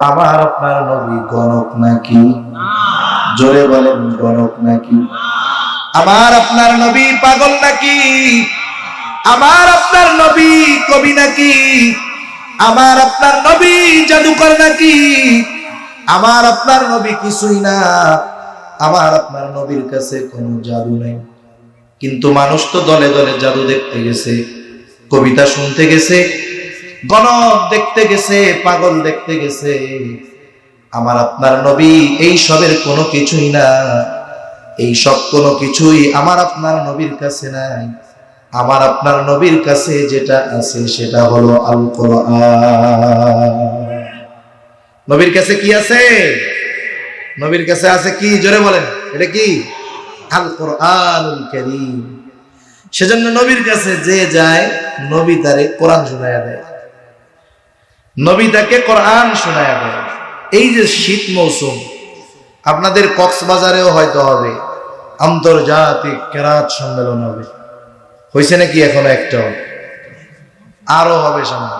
আমার আপনার নবী গণক নাকি? জোরে বলেন, গণক নাকি? আমার আপনার নবী পাগল নাকি? আমার আপনার নবী কবি নাকি? আমার আপনার নবী জাদুকর নাকি? আমার আপনার নবী কিছুই না। আমার আপনার নবীর কাছে কোনো জাদু নেই। কিন্তু মানুষ তো দলে দলে জাদু দেখতে গেছে, কবিতা শুনতে গেছে, গণক দেখতে গেছে, পাগল দেখতে গেছে। আমার আপনার নবী এই সবের কোনো কিছুই না। এই সব কোনো কিছুই আমার আপনার নবীর কাছে নাই। আমার আপনার নবীর কাছে যেটা আছে সেটা হলো আল কোরআন। নবীর কাছে কি আছে? নবীর কাছে আছে কি? জোরে বলেন, এটা কি? আল কোরআনুল কারীম। সেজন্য নবীর কাছে যে যায়, নবী তারে কোরআন শোনায়া দেয়, নবী তাকে কোরআন শোনায়া দেয়। এই যে শীত মৌসুম, আপনাদের কক্সবাজারেও হয়তো হবে আন্তর্জাতিক কেরাত সম্মেলন হবে। হয়েছে নাকি এখনো একটাও? আরো হবে সামনে।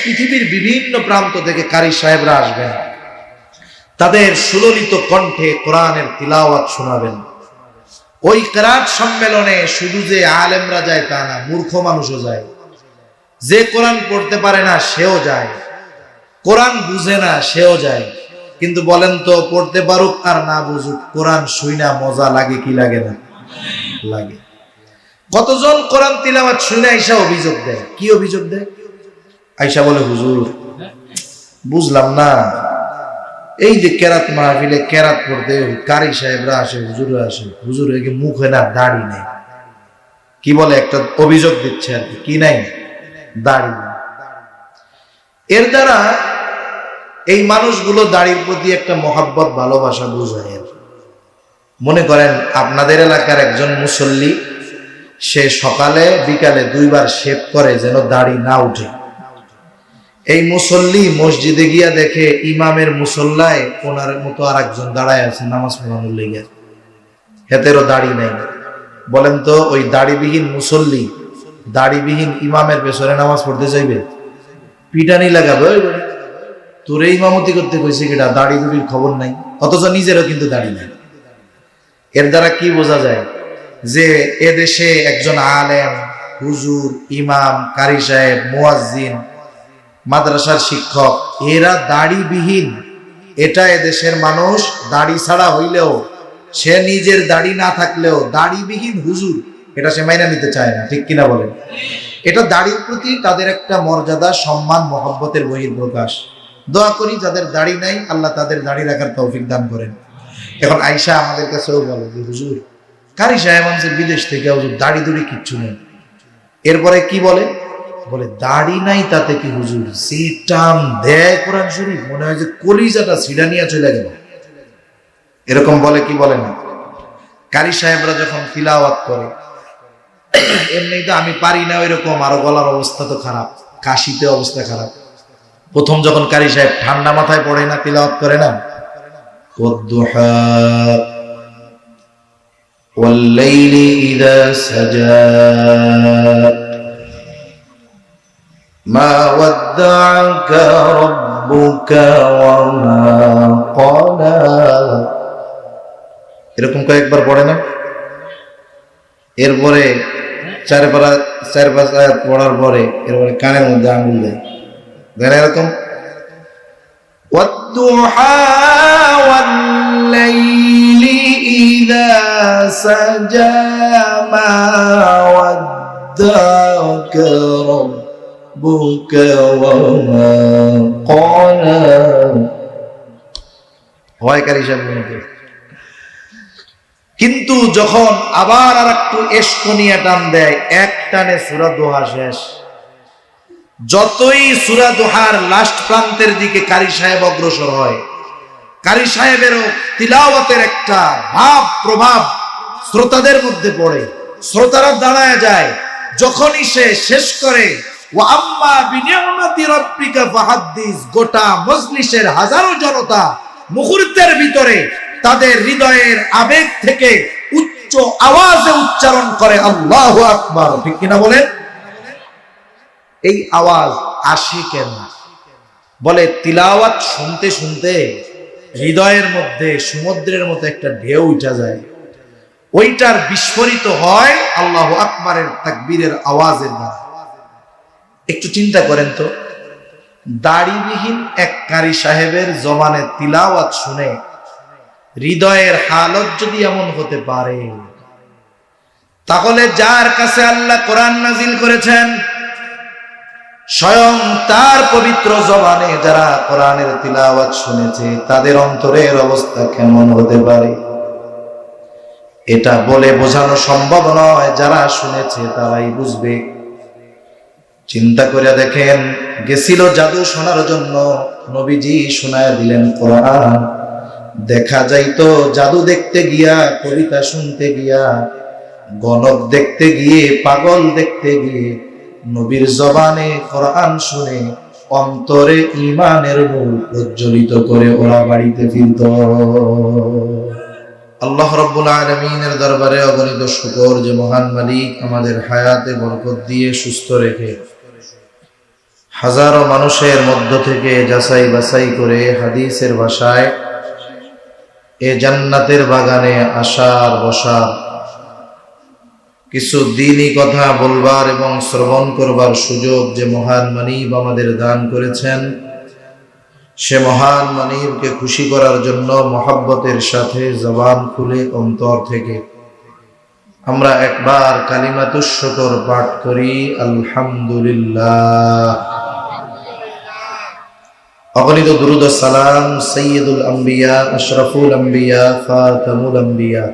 পৃথিবীর বিভিন্ন প্রান্ত থেকে কারি সাহেবরা আসবেন, তাদের সুললিত কণ্ঠে কোরআনের তিলাওয়াত শোনাবেন। ওই কেরাত সম্মেলনে শুধু যে আলেমরা যায় তা না, মূর্খ মানুষও যায়। যে কোরআন পড়তে পারে না সেও যায়, কোরআন বুঝে না সেও যায়। কিন্তু বলেন তো, পড়তে পারুক আর না বুঝুক, কোরআন শুইনা মজা লাগে কি লাগে না? লাগে। কতজন কোরআন তিলাওয়াত শুনে আইসা অভিযোগ দেয়। কি অভিযোগ দেয়? আইসা বলে, হুজুর বুঝলাম না, এই যে কেরাত মাহফিলে কেরাত পড়তে কারি সাহেবরা আসে, হুজুররা আসে, হুজুর একে মুখে না দাড়ি নেই। কি বলে? একটা অভিযোগ দিচ্ছে আর কি নাই? দাড়ি নেই। এর দ্বারা এই মানুষগুলো দাড়ির প্রতি একটা মহাব্বত, ভালোবাসা বুঝায়। মনে করেন আপনাদের এলাকার একজন মুসল্লি, সে সকালে বিকালে 2 বার শেভ করে যেন দাড়ি না উঠে। এই মুসল্লি মসজিদে গিয়া দেখে ইমামের মুসল্লায় ওনার মতো আর একজন দাঁড়ায় আছে নামাজ পড়ানোর লেগে, হেতেরও দাড়ি নেই। বলেন তো, ওই দাড়িবিহীন মুসল্লি দাড়িবিহীন ইমামের পেছনে নামাজ পড়তে চাইবে? পিটানি লাগাবে। তোরে ইমামতি করতে কইছে কিটা? দাড়ি দুড়ির খবর নাই, অথচ নিজেরও কিন্তু দাড়ি নাই। এর দ্বারা কি বোঝা যায়? যে এদেশে একজন আলেম, হুজুর, ইমাম, কারি সাহেব, মুয়াজ্জিন, মাদ্রাসার শিক্ষক, এরা দাড়িবিহীন। এটা এদেশের মানুষ দাড়ি ছাড়া হইলেও, সে নিজের দাড়ি না থাকলেও দাড়িবিহীন হুজুর, এটা সে মাইনা নিতে চায় না। ঠিক কিনা বলেন? এটা দাড়ির প্রতি তাদের একটা মর্যাদা, সম্মান, মহব্বতের বহিঃপ্রকাশ। দোয়া করি যাদের দাড়ি নাই, আল্লাহ তাদের দাড়ি রাখার তৌফিক দান করেন। এখন আইসা আমাদের কাছেও বলে যে, হুজুর কারি সাহেব আনছে বিদেশ থেকে, হুজুর দাড়ি দুড়ি কিচ্ছু নেই। এরপরে কি বলে? বলে দাড়ি নাই তাতে কি হুজুর, যে টান দেয় কোরআন শরীফ, মনে হয় যে কলিজাটা ছিড়া নিয়ে চলে গেল। এরকম বলে কি বলে না? কারি সাহেবরা যখন তিলাওয়াত করে, এমনি তো আমি পারি না ওইরকম, আরো গলার অবস্থা তো খারাপ, কাশিতে অবস্থা খারাপ। প্রথম যখন কারি সাহেব ঠান্ডা মাথায় পড়ে না, তিলাওয়াত করে না, ওয়াদ-দুহা ওয়াল-লাইলি ইযা সাজা মা ওয়াদ্দা'আকা রাব্বুকা ওয়া মা ক্বালা, এরকম কয়েকবার পড়ে না? এরপরে 4-5 আয়াত পড়ার পরে এরপরে কানের মধ্যে আঙুল দেয়, এরকম ওয়াদ-দুহা ওয়াল-লাইলি ইযা সাজা মা ওয়াদ্দা'আকা রাব্বুকা ওয়া মা ক্বালা। হয়কারী সাহেব। কিন্তু যখন আবার আর একটু এসকনিয়া টান দেয়, এক টানে সূরা দোহা শেষ। যতই সূরা দোহার লাস্ট প্রান্তের দিকে কারি সাহেব অগ্রসর হয়, কারি সাহেবেরও তিলাওয়াতের একটা ভাব প্রভাব শ্রোতাদের মধ্যে পড়ে। শ্রোতারা দাঁড়ায় যায়। যখনই সে শেষ করে, ওয়া আম্মা বিনিয়ামতি রাব্বিকা ফাহাদ্দিস, গোটা মজলিসের হাজারো জনতা মুহূর্তের ভিতরে তাদের হৃদয়ের আবেগ থেকে উচ্চ আওয়াজে উচ্চারণ করে আল্লাহু আকবার। ঠিক কিনা বলেন? এই আওয়াজ আসে কেন? বলে তিলাওয়াত শুনতে শুনতে হৃদয়ের মধ্যে সমুদ্রের মতো একটা ঢেউ উঠা যায়, ওইটার বিস্ফোরিত হয় আল্লাহু আকবারের তাকবীরের আওয়াজের দ্বারা। একটু চিন্তা করেন তো, দাড়িবিহীন এক কারি সাহেবের জবানে তিলাওয়াত শুনে হৃদয়ের হালত যদি এমন হতে পারে, তাহলে যার কাছে আল্লাহ কোরআন নাজিল করেছেন, স্বয়ং তার পবিত্র জবানে যারা কোরআনের তিলাওয়াত শুনেছে, তাদের অন্তরের অবস্থা কেমন হতে পারে এটা বলে বোঝানো সম্ভব নয়। যারা শুনেছে তারাই বুঝবে। চিন্তা করে দেখেন, গেছিল জাদু শোনার জন্য, নবীজি শোনায় দিলেন কোরআন। দেখা যাইতো জাদু দেখতে গিয়া, কবিতা শুনতে গিয়া, গণক দেখতে গিয়ে, পাগল দেখতে গিয়ে নবীর জবানে কোরআন শুনে অন্তরে ঈমানের নূর প্রজ্বলিত করে ওরা বাড়িতে ফিরত। আল্লাহ রাব্বুল আলামিনের দরবারে অগণিত শুকর যে মহান মালিক আমাদের হায়াতে বরকত দিয়ে সুস্থ রেখে হাজারো মানুষের মধ্য থেকে যাচাই বাছাই করে হাদিসের ভাষায় এ জান্নাতের বাগানে আসার বসার, কিছু দ্বীনি কথা বলবার এবং শ্রবণ করবার সুযোগ যে মহান মানিব আমাদের দান করেছেন, সে মহান মানিবকে খুশি করার জন্য মহব্বতের সাথে জবান খুলে অন্তর থেকে আমরা একবার কালিমাতুশ শুকর পাঠ করি, আলহামদুলিল্লাহ। অগণিত দুরূদ ও সালাম সাইয়্যিদুল আম্বিয়া, আশরাফুল আম্বিয়া, খাতামুল আম্বিয়া,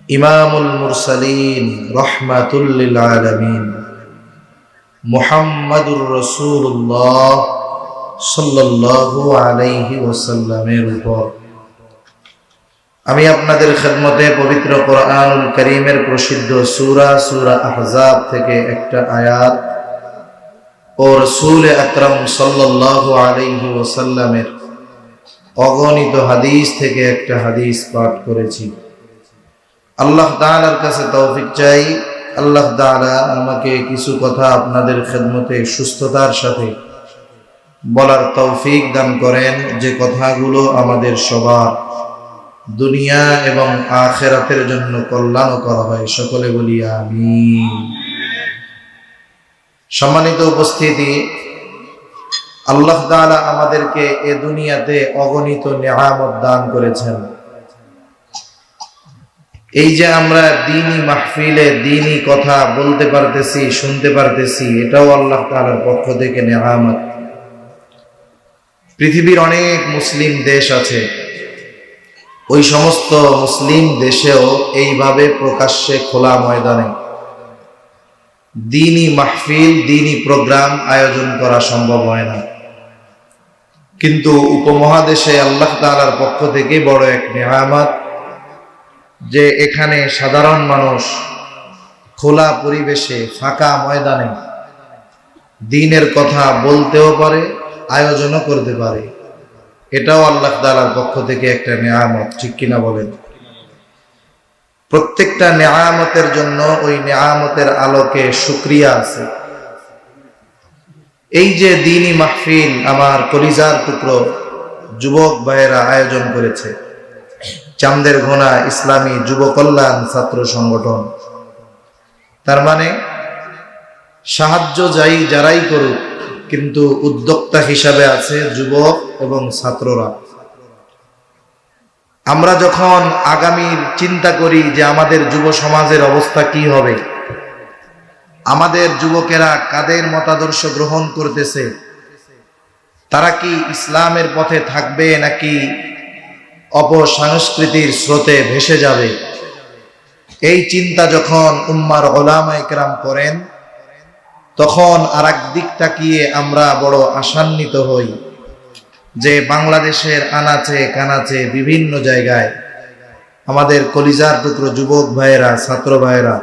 ইমামুল মুরসালিন, রাহমাতুল লিল আলামিন, মুহাম্মাদুর রাসূলুল্লাহ সাল্লাল্লাহু আলাইহি ওয়াসাল্লামের উপর। আমি আপনাদের খেদমতে পবিত্র কোরআনুল কারীমের প্রসিদ্ধ সূরা আহজাব থেকে একটা আয়াত ও রাসূল আকরাম সাল্লাল্লাহু আলাইহি ওয়াসাল্লামের অগণিত হাদিস থেকে একটা হাদিস পাঠ করেছি। আল্লাহ তাআলার কাছে তৌফিক চাই, আল্লাহ তাআলা আমাকে কিছু কথা আপনাদের খেদমতে সুস্থতার সাথে বলার তৌফিক দান করেন, যে কথাগুলো আমাদের সবার দুনিয়া এবং আখিরাতের জন্য কল্যাণ করা হয়। সকলে বলি আমিন। সম্মানিত উপস্থিতি, আল্লাহ তাআলা আমাদেরকে এ দুনিয়াতে অগণিত নিয়ামত দান করেছেন। এই যে আমরা দ্বীনি মাহফিলে দ্বীনি কথা বলতে পারতেছি, শুনতে পারতেছি, এটাও আল্লাহ তাআলার পক্ষ থেকে নিয়ামত। পৃথিবীর অনেক মুসলিম দেশ আছে, ওই সমস্ত মুসলিম দেশেও এইভাবে প্রকাশ্যে খোলা ময়দানে দ্বীনি মাহফিল, দ্বীনি প্রোগ্রাম আয়োজন করা সম্ভব হয় না। কিন্তু উপমহাদেশে আল্লাহ তাআলার পক্ষ থেকে বড় এক নিয়ামত যে এখানে সাধারণ মানুষ খোলা পরিবেশে ফাঁকা ময়দানে দ্বীনের কথা বলতেও পারে, আয়োজনও করতে পারে। এটাও আল্লাহ তাআলার পক্ষ থেকে একটা নিয়ামত, ঠিক কিনা বলেন? প্রত্যেকটা নিয়ামতের জন্য ওই নিয়ামতের আলোকে শুকরিয়া আছে। এই যে দ্বীনি মাহফিল আমার কলিজার টুকরো যুবক ভাইয়েরা আয়োজন করেছে, চান্দের ঘোনা ইসলামী যুব কল্যাণ ছাত্র সংগঠন, তার মানে সাহায্য যারাই করুক, কিন্তু উদ্যোক্তা হিসাবে আছে যুবক এবং ছাত্ররা। আমরা যখন আগামীর চিন্তা করি যে আমাদের যুব সমাজের অবস্থা কি হবে, আমাদের যুবকেরা কাদের মতাদর্শ গ্রহণ করতেছে, তারা কি ইসলামের পথে থাকবে নাকি অপসংস্কৃতির স্রোতে ভেসে যাবে, এই চিন্তা যখন উম্মার উলামায়ে কেরাম করেন, তখন আরেক দিক তাকিয়ে আমরা বড় আশান্বিত হই যে বাংলাদেশের আনাচে কানাচে বিভিন্ন জায়গায় আমাদের কলিজার টুকরো যুবক ভাইয়েরা, ছাত্র ভাইয়েরা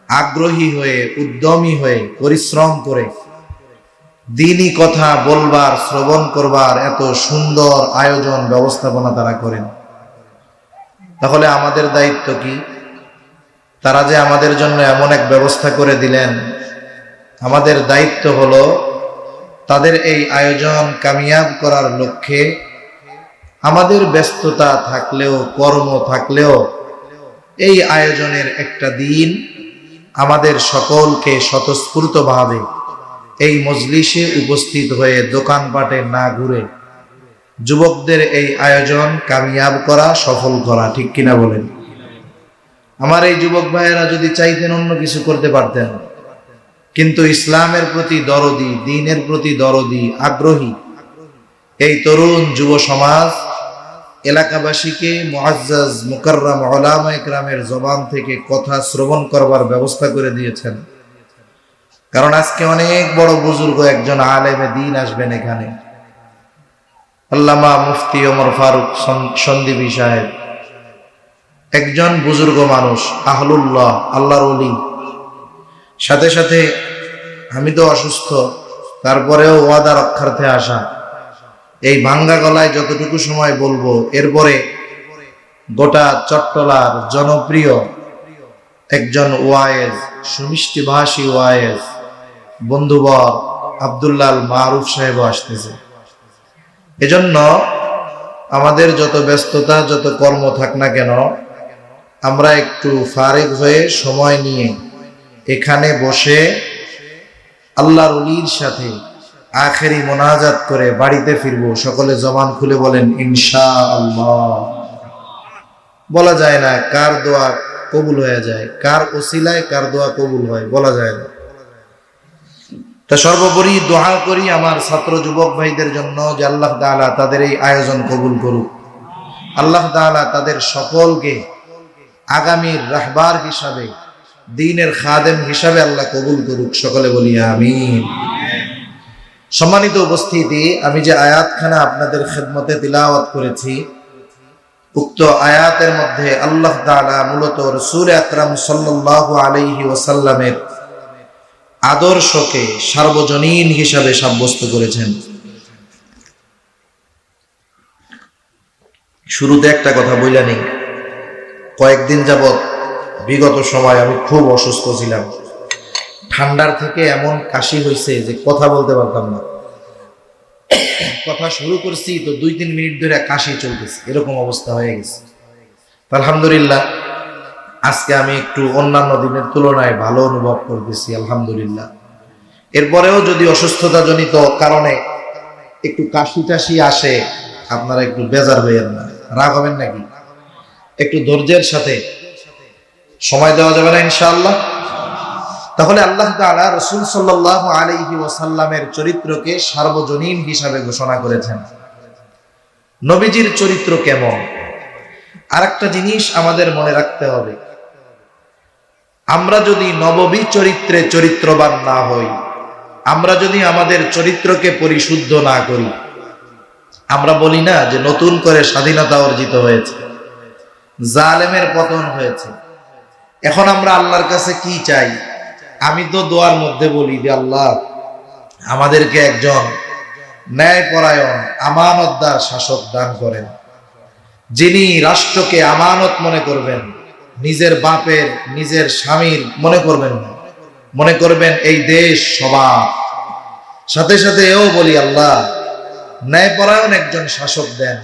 আগ্রহী হয়ে, উদ্যমী হয়ে, পরিশ্রম করে দ্বীনি কথা বলবার, শ্রবণ করবার এত সুন্দর আয়োজন ব্যবস্থাপনা তারা করেন। তাহলে আমাদের দায়িত্ব কি? তারা যে আমাদের জন্য এমন এক ব্যবস্থা করে দিলেন, আমাদের দায়িত্ব হলো তাদের এই আয়োজন কামিয়াব করার লক্ষ্যে আমাদের ব্যস্ততা থাকলেও, কর্ম থাকলেও, এই আয়োজনের একটা দিন আমাদের সকলকে স্বতঃস্ফূর্তভাবে এই মজলিসে উপস্থিত হয়ে দোকানপাটে না ঘুরে যুবকদের এই আয়োজন কামিয়াব করা, সফল করা। ঠিক কিনা বলেন? আমার এই যুবক ভাইয়েরা যদি চাইতেন অন্য কিছু করতে পারতেন, কিন্তু ইসলামের প্রতি দরদি, দ্বীনের প্রতি দরদি, আগ্রহী এই তরুণ যুব সমাজ এলাকাবাসীকে মুআজ্জাজ মুকাররম উলামা ইকরামের জবান থেকে কথা শ্রবণ করবার ব্যবস্থা করে দিয়েছেন। কারণ আজকে অনেক বড় বুজুর্গ একজন আলেমে দ্বীন আসবেন এখানে, আল্লামা মুফতি ওমর ফারুক সন্দীপী সাহেব, একজন বুজুর্গ মানুষ, আহলুল্লাহ, আল্লাহর ওলি। সাথে সাথে আমি তো অসুস্থ, তারপরেও ওয়াদা রক্ষার্থে আসা। এই ভাঙ্গা গলায় যতটুকু সময় বলবো, এরপরে গোটা চট্টলার জনপ্রিয় একজন ওয়ায়েজ, সুমিষ্টিভাষী ওয়ায়েজ বন্ধুবর আব্দুল্লাহ আল মারুফ সাহেব আসতেছে। এজন্য আমাদের যত ব্যস্ততা, যত কর্ম থাক না কেন, আমরা একটু ফারেক হয়ে সময় নিয়ে এখানে বসে আল্লাহর ওলির সাথে আখেরি মোনাজাত করে বাড়িতে ফিরবো। সকলে জবান খুলে বলেন ইনশাআল্লাহ। বলা যায় না কার দোয়া কবুল হয়ে যায়, কার ওসিলায় কার দোয়া কবুল হয়, বলা যায় না। তা সর্বোপরি দোয়া করি আমার ছাত্র যুবক ভাইদের জন্য যে আল্লাহ তাআলা তাদের এই আয়োজন কবুল করুক। আল্লাহ তাআলা তাদের সকলকে আগামীর রাহবার হিসাবে, দ্বীনের খাদেম হিসাবে আল্লাহ কবুল করুক। সকলে বলি আমিন। সম্মানিত উপস্থিতি, আমি যে আয়াতখানা আপনাদের খেদমতে তিলাওয়াত করেছি, উক্ত আয়াতের মধ্যে আল্লাহ তাআলা মূলত রাসূল আকরাম সাল্লাল্লাহু আলাইহি ওয়াসাল্লামের আদর্শকে সার্বজনীন হিসাবে সাব্যস্ত করেছেন। শুরুতে একটা কথা বইলা নেই, কয়েকদিন যাবৎ বিগত সময় আমি খুব অসুস্থ ছিলাম। ঠান্ডার থেকে এমন কাশি হয়েছে যে কথা বলতে পারতাম না। কথা শুরু করছি তো 2-3 মিনিট ধরে কাশি চলতেছে, এরকম অবস্থা হয়ে গেছে। আলহামদুলিল্লাহ আজকে আমি একটু অন্যান্য দিনের তুলনায় ভালো অনুভব করতেছি, আলহামদুলিল্লাহ। এরপরেও যদি অসুস্থতা জনিত কারণে একটু কাশি টাশি আসে, আপনারা একটু বেজার হইয়েন না, রাগ হবেন নাকি। একটু ধৈর্যের সাথে সময় দেওয়া যাবে না ইনশাআল্লাহ। তাহলে আল্লাহ তাআলা রাসূল সাল্লাল্লাহু আলাইহি ওয়াসাল্লামের চরিত্রকে সার্বজনীন হিসাবে ঘোষণা করেছেন। নবীজির চরিত্র কেমন, আরেকটা জিনিস আমাদের মনে রাখতে হবে, আমরা যদি নববী চরিত্রে চরিত্রবান না হই, আমরা যদি আমাদের চরিত্রকে পরিশুদ্ধ না করি, আমরা বলি না যে নতুন করে স্বাধীনতা অর্জিত হয়েছে, জালেমের পতন হয়েছে, এখন আমরা আল্লাহর কাছে কি চাই? আমি তো দোয়ার মধ্যে বলি যে আল্লাহ আমাদেরকে একজন ন্যায়পরায়ণ আমানতদার শাসক দান করেন, যিনি রাষ্ট্রকে আমানত মনে করবেন, নিজের বাপের, নিজের স্বামীর মনে করবেন না, মনে করবেন এই দেশ সবার। সাথে সাথে এও বলি আল্লাহ ন্যায়পরায়ণ একজন শাসক দেন,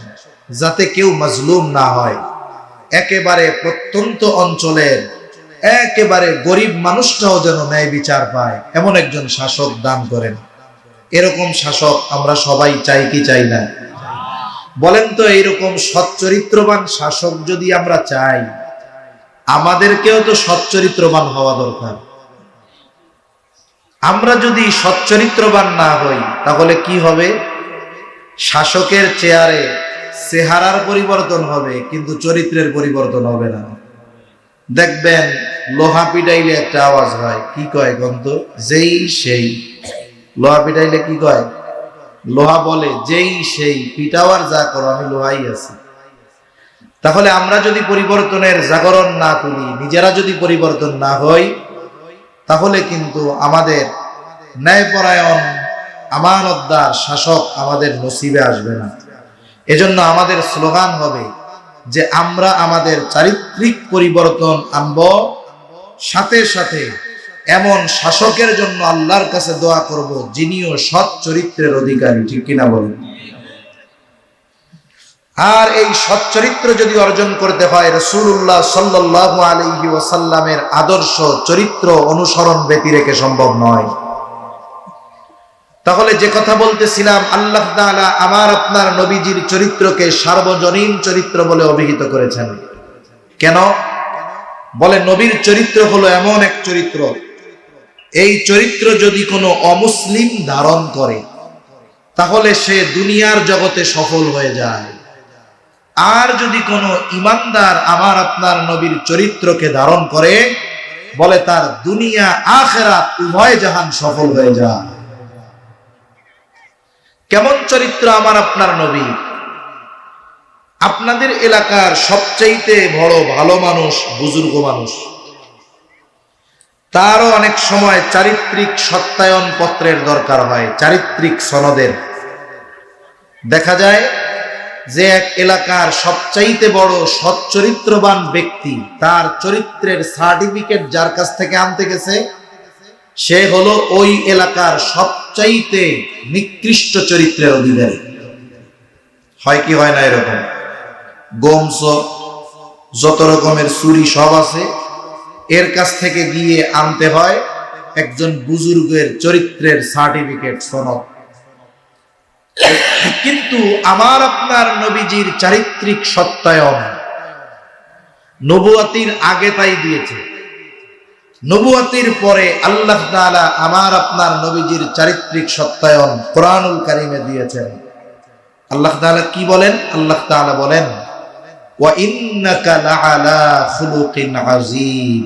যাতে কেউ মাজলুম না হয়, একেবারে প্রত্যন্ত অঞ্চলের একেবারে গরিব মানুষটাও যেন ন্যায় বিচার পায়, এমন একজন শাসক দান করেন। এরকম শাসক আমরা সবাই চাই কি চাই না? বলেন তো, এইরকম সচ্চরিত্রবান শাসক যদি আমরা চাই, আমাদেরকেও তো সচ্চরিত্রবান হওয়া দরকার। আমরা যদি সচ্চরিত্রবান না হই তাহলে কি হবে? শাসকের চেয়ারে চেহারার পরিবর্তন হবে, কিন্তু চরিত্রের পরিবর্তন হবে না। দেখবেন লোহা পিটাইলে একটা আওয়াজ হয়, কি কয় গন্ত? যেই সেই। লোহা পিটাইলে কি কয়? লোহা বলে যেই সেই, পিটাওয়ার যা করো, আমি লোহাই আছি। তাহলে আমরা যদি পরিবর্তনের জাগরণ না তুলি, নিজেরা যদি পরিবর্তন না হই, তাহলে কিন্তু আমাদের ন্যায়পরায়ণ আমানতদার শাসক আমাদের নসিবে আসবে না। এজন্য আমাদের স্লোগান হবে যে আমরা আমাদের চারিত্রিক পরিবর্তন আনব, সাথে সাথে এমন শাসকের জন্য আল্লাহর কাছে দোয়া করব যিনিও সৎ চরিত্রের অধিকারী, ঠিক কিনা বলেন? আর এই সৎ চরিত্র যদি অর্জন করতে হয় রাসূলুল্লাহ সাল্লাল্লাহু আলাইহি ওয়াসাল্লামের আদর্শ চরিত্র অনুসরণ ব্যতি রেখে সম্ভব নয়। তাহলে যে কথা বলতেছিলাম, আল্লাহ তাআলা আমার আপনার নবীজির চরিত্রকে সার্বজনীন চরিত্র বলে অভিহিত করেছেন। কেন? বলে নবীর চরিত্র হলো এমন এক চরিত্র, এই চরিত্র যদি কোনো অমুসলিম ধারণ করে তাহলে সে দুনিয়ার জগতে সফল হয়ে যায়। আর যদি কোনো ইমানদার আমার আপনার নবীর চরিত্রকে ধারণ করে, বলে তার দুনিয়া আখিরাত উভয় জাহান সফল হয়ে যায়। কেমন চরিত্র আমার আপনার নবী? আপনাদের এলাকার সবচাইতে বড় ভালো মানুষ, বুজুর্গ মানুষ, তারও অনেক সময় চারিত্রিক সত্যায়ন পত্রের দরকার হয়, চারিত্রিক সনদের। দেখা যায় যে এক এলাকার সবচাইতে বড় সচ্চরিত্রবান ব্যক্তি, তার চরিত্রের সার্টিফিকেট যার কাছ থেকে আনতে গেছে সে হলো ওই এলাকার সবচাইতে নিকৃষ্ট চরিত্রের অধিকারী। হয় কি হয় না এরকম? গোমস যত রকমের চুরি সব আছে, এর কাছ থেকে গিয়ে আনতে হয় একজন বুজুর্গের চরিত্রের সার্টিফিকেট, সনদ। কিন্তু আমার আপনার নবীজির চারিত্রিক সত্যায়ন নবুয়তির আগে তাই দিয়েছে, নবুয়তির পরে আল্লাহ তাআলা আমার আপনার নবীজির চারিত্রিক সত্যায়ন কোরআনুল কারীমে দিয়েছেন। আল্লাহ তাআলা কি বলেন? আল্লাহ তাআলা বলেন, ওয়া ইন্নাকা লাআলা খুলুকিন আযীম।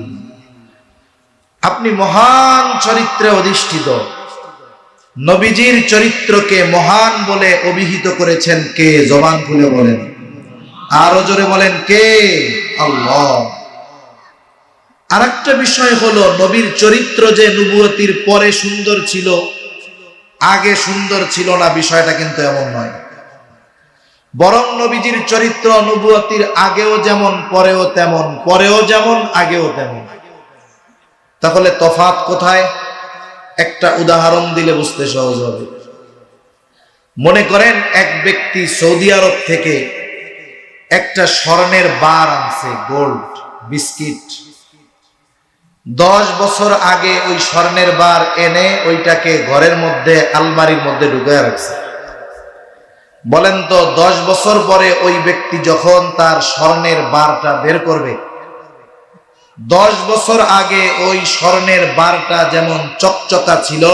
আপনি মহান চরিত্রে অধিষ্ঠিত। নবীজির চরিত্রকে মহান বলে অভিহিত করেছেন কে? জবান খুলে বলেন, আরো জোরে বলেন, কে? আল্লাহ। আরেকটা বিষয় হলো, নবীর চরিত্র যে নবুয়তির পরে সুন্দর ছিল, আগে সুন্দর ছিল না, বিষয়টা কিন্তু এমন নয়। বরং নবীজির চরিত্র নবুয়তির আগেও যেমন পরেও তেমন, পরেও যেমন আগেও তেমন। তাহলে তফাৎ কোথায়? একটা উদাহরণ দিলে বুঝতে সহজ হবে। মনে করেন এক ব্যক্তি সৌদি আরব থেকে একটা স্বর্ণের বার আনছে, গোল্ড বিস্কিট। 10 বছর আগে ওই স্বর্ণের বার এনে ওইটাকে ঘরের মধ্যে আলমারির মধ্যে ঢুকিয়ে রাখছে। বলেন তো 10 বছর পরে ওই ব্যক্তি যখন তার স্বর্ণের বারটা বের করবে, 10 বছর আগে ওই স্বর্ণের বারটা যেমন চকচকা ছিল,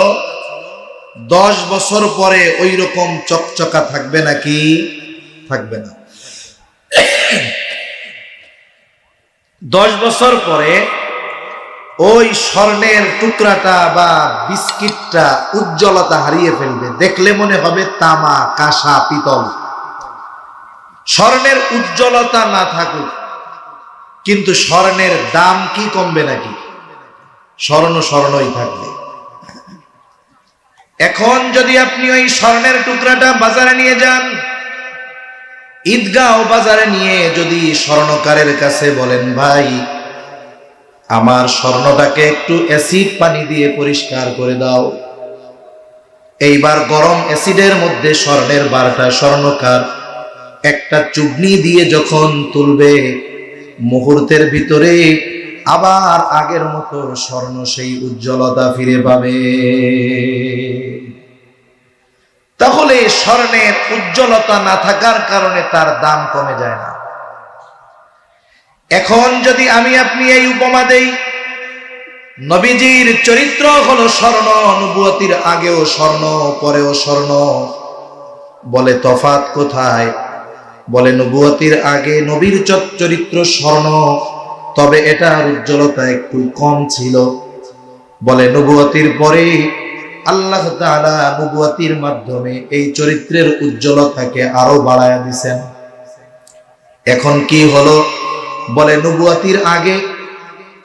10 বছর পরে ওই রকম চকচকা থাকবে নাকি? থাকবে না। 10 বছর পরে ওই স্বর্ণের টুকরাটা বা বিস্কিটটা উজ্জ্বলতা হারিয়ে ফেলবে, দেখলে মনে হবে তামা, কাঁসা, পিতল। স্বর্ণের উজ্জ্বলতা না থাকুক, কিন্তু স্বর্ণের দাম কি কমবে নাকি? স্বর্ণ স্বর্ণই থাকবে। এখন যদি আপনি ওই স্বর্ণের টুকরাটা বাজারে নিয়ে যান, ঈদগাঁও বাজারে নিয়ে যদি স্বর্ণকারের কাছে বলেন, ভাই আমার স্বর্ণটাকে একটু অ্যাসিড পানি দিয়ে পরিষ্কার করে দাও, এইবার গরম অ্যাসিডের মধ্যে স্বর্ণের বারটা স্বর্ণকার একটা চুবনি দিয়ে যখন তুলবে, মুহূর্তের ভিতরে আবার আগের মতো স্বর্ণ সেই উজ্জ্বলতা ফিরে পাবে। তাহলে স্বর্ণের উজ্জ্বলতা না থাকার কারণে তার দাম কমে যায় না। এখন যদি আমি আপনি এই উপমা দেই, নবীজির চরিত্র হলো স্বর্ণ, নবুয়তির আগেও স্বর্ণ, পরেও স্বর্ণ। বলে তফাৎ কোথায়? বলে নবুয়তির আগে নবীর চরিত্র স্বর্ণ, তবে এটার উজ্জ্বলতা একটু কম ছিল। বলে নবুয়তির পরে আল্লাহ তাআলা নবুয়তির মাধ্যমে এই চরিত্রের উজ্জ্বলতাকে আরো বাড়ায়া দিয়েছেন। এখন কি হলো? বলে নবুয়তির আগে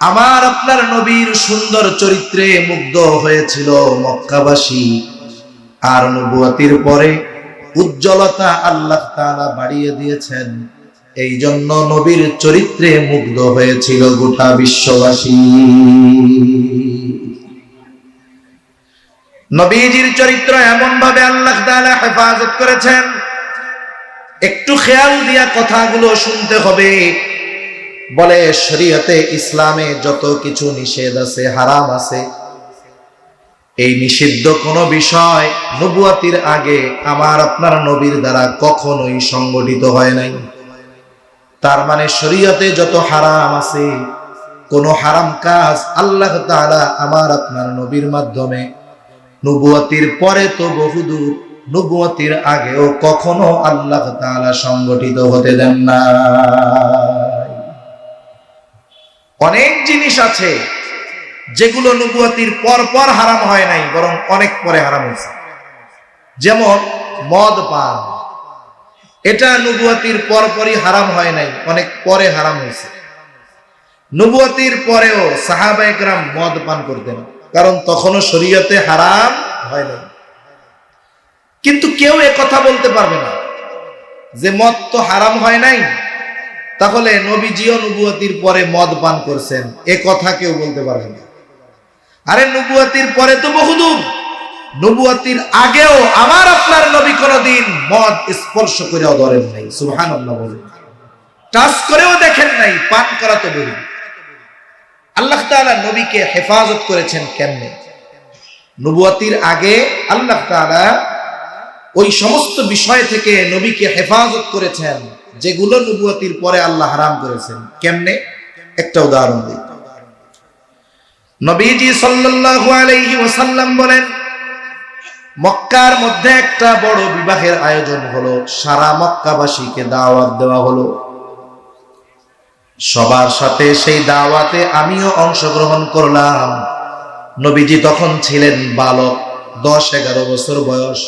আমার আপনার নবীর সুন্দর চরিত্রে মুগ্ধ হয়েছিল মক্কাবাসী, আর নবুয়তির পরে উজ্জ্বলতা আল্লাহ তাআলা বাড়িয়ে দিয়েছেন, এই জন্য নবীর চরিত্রে মুগ্ধ হয়েছিল গোটা বিশ্ববাসী। নবীজির চরিত্র এমন ভাবে আল্লাহ তাআলা হেফাজত করেছেন, একটু খেয়াল দিয়া কথাগুলো শুনতে হবে। বলে শরীয়তে ইসলামে যত কিছু নিষেধ আছে, হারাম আছে, এই নিষিদ্ধ কোন বিষয় নবুয়তির আগে আমার আপনার নবীর দ্বারা কখনোই সংগঠিত হয় নাই। তার মানে শরীয়তে যত হারাম আছে, কোন হারাম কাজ আল্লাহ তাআলা আমার আপনার নবীর মাধ্যমে নবুয়তির পরে তো বহুদূর, নবুয়তির আগেও কখনো আল্লাহ তাআলা সংগঠিত হতে দেন না। অনেক জিনিস আছে যেগুলো নবুয়তির পর পর হারাম হয় নাই, বরং অনেক পরে হারাম হয়েছে। যেমন মদ পান, এটা নবুয়তির পরপরই হারাম হয় নাই, অনেক পরে হারাম হয়েছে। নবুয়তির পরেও সাহাবায়ে কেরাম মদ পান করতেন, কারণ তখনও শরীয়তে হারাম হয় নাই। কিন্তু কেউ কথা বলতে পারবে না যে মদ তো হারাম হয় নাই, তাহলে নবীজিও নবুয়তির পরে মদ পান করছেন, কথা কেউ বলতে পারবে না। আরে নবুয়তির পরে তো বহুদূর, নবুয়তির আগেও আমার আপনার নবী কোনদিন মদ স্পর্শ করেও ধরেন নাই, সুবহানাল্লাহ বলেন, টাচ করেও দেখেন নাই, পান করা তো বলি। আল্লাহ তাআলা নবীকে হেফাজত করেছেন কেমনে? নবুয়তির আগে আল্লাহ তাআলা ওই সমস্ত বিষয় থেকে নবীকে হেফাজত করেছেন যেগুলো নবুয়তির পরে আল্লাহ হারাম করেছেন। কেমনে? একটা উদাহরণ দিই। নবীজি সাল্লাল্লাহু আলাইহি ওয়াসাল্লাম বলেন, মক্কার মধ্যে একটা বড় বিবাহের আয়োজন হলো, সারা মক্কাবাসীকে দাওয়াত দেওয়া হলো। সবার সাথে সেই দাওয়াতে আমিও অংশগ্রহণ করলাম। নবীজি তখন ছিলেন বালক, 10-11 বছর বয়স।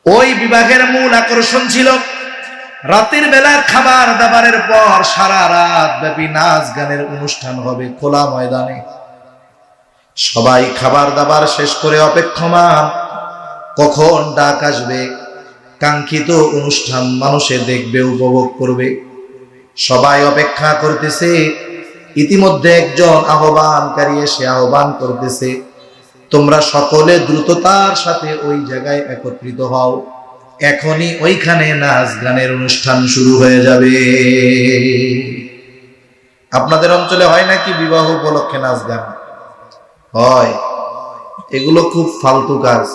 ওই বিবাহের মূল আকর্ষণ ছিল রাতের বেলা খাবার দাবারের পর সারা রাত ব্যাপী নাচ গানের অনুষ্ঠান হবে খোলা ময়দানে। সবাই খাবার দাবার শেষ করে অপেক্ষমান, কখন ডাক আসবে, কাঙ্ক্ষিত অনুষ্ঠান মানুষে দেখবে, উপভোগ করবে। সবাই অপেক্ষা করতেছে। ইতিমধ্যে একজন আহ্বানকারী এসে আহ্বান করতেছে, তোমরা সকলে দ্রুততার সাথে ওই জায়গায় একত্রিত হও, এখনই ওইখানে নাচ গানের অনুষ্ঠান শুরু হয়ে যাবে। আপনাদের অঞ্চলে হয় নাকি বিবাহ উপলক্ষে নাচ গান? হয়। এগুলো খুব ফালতু কাজ,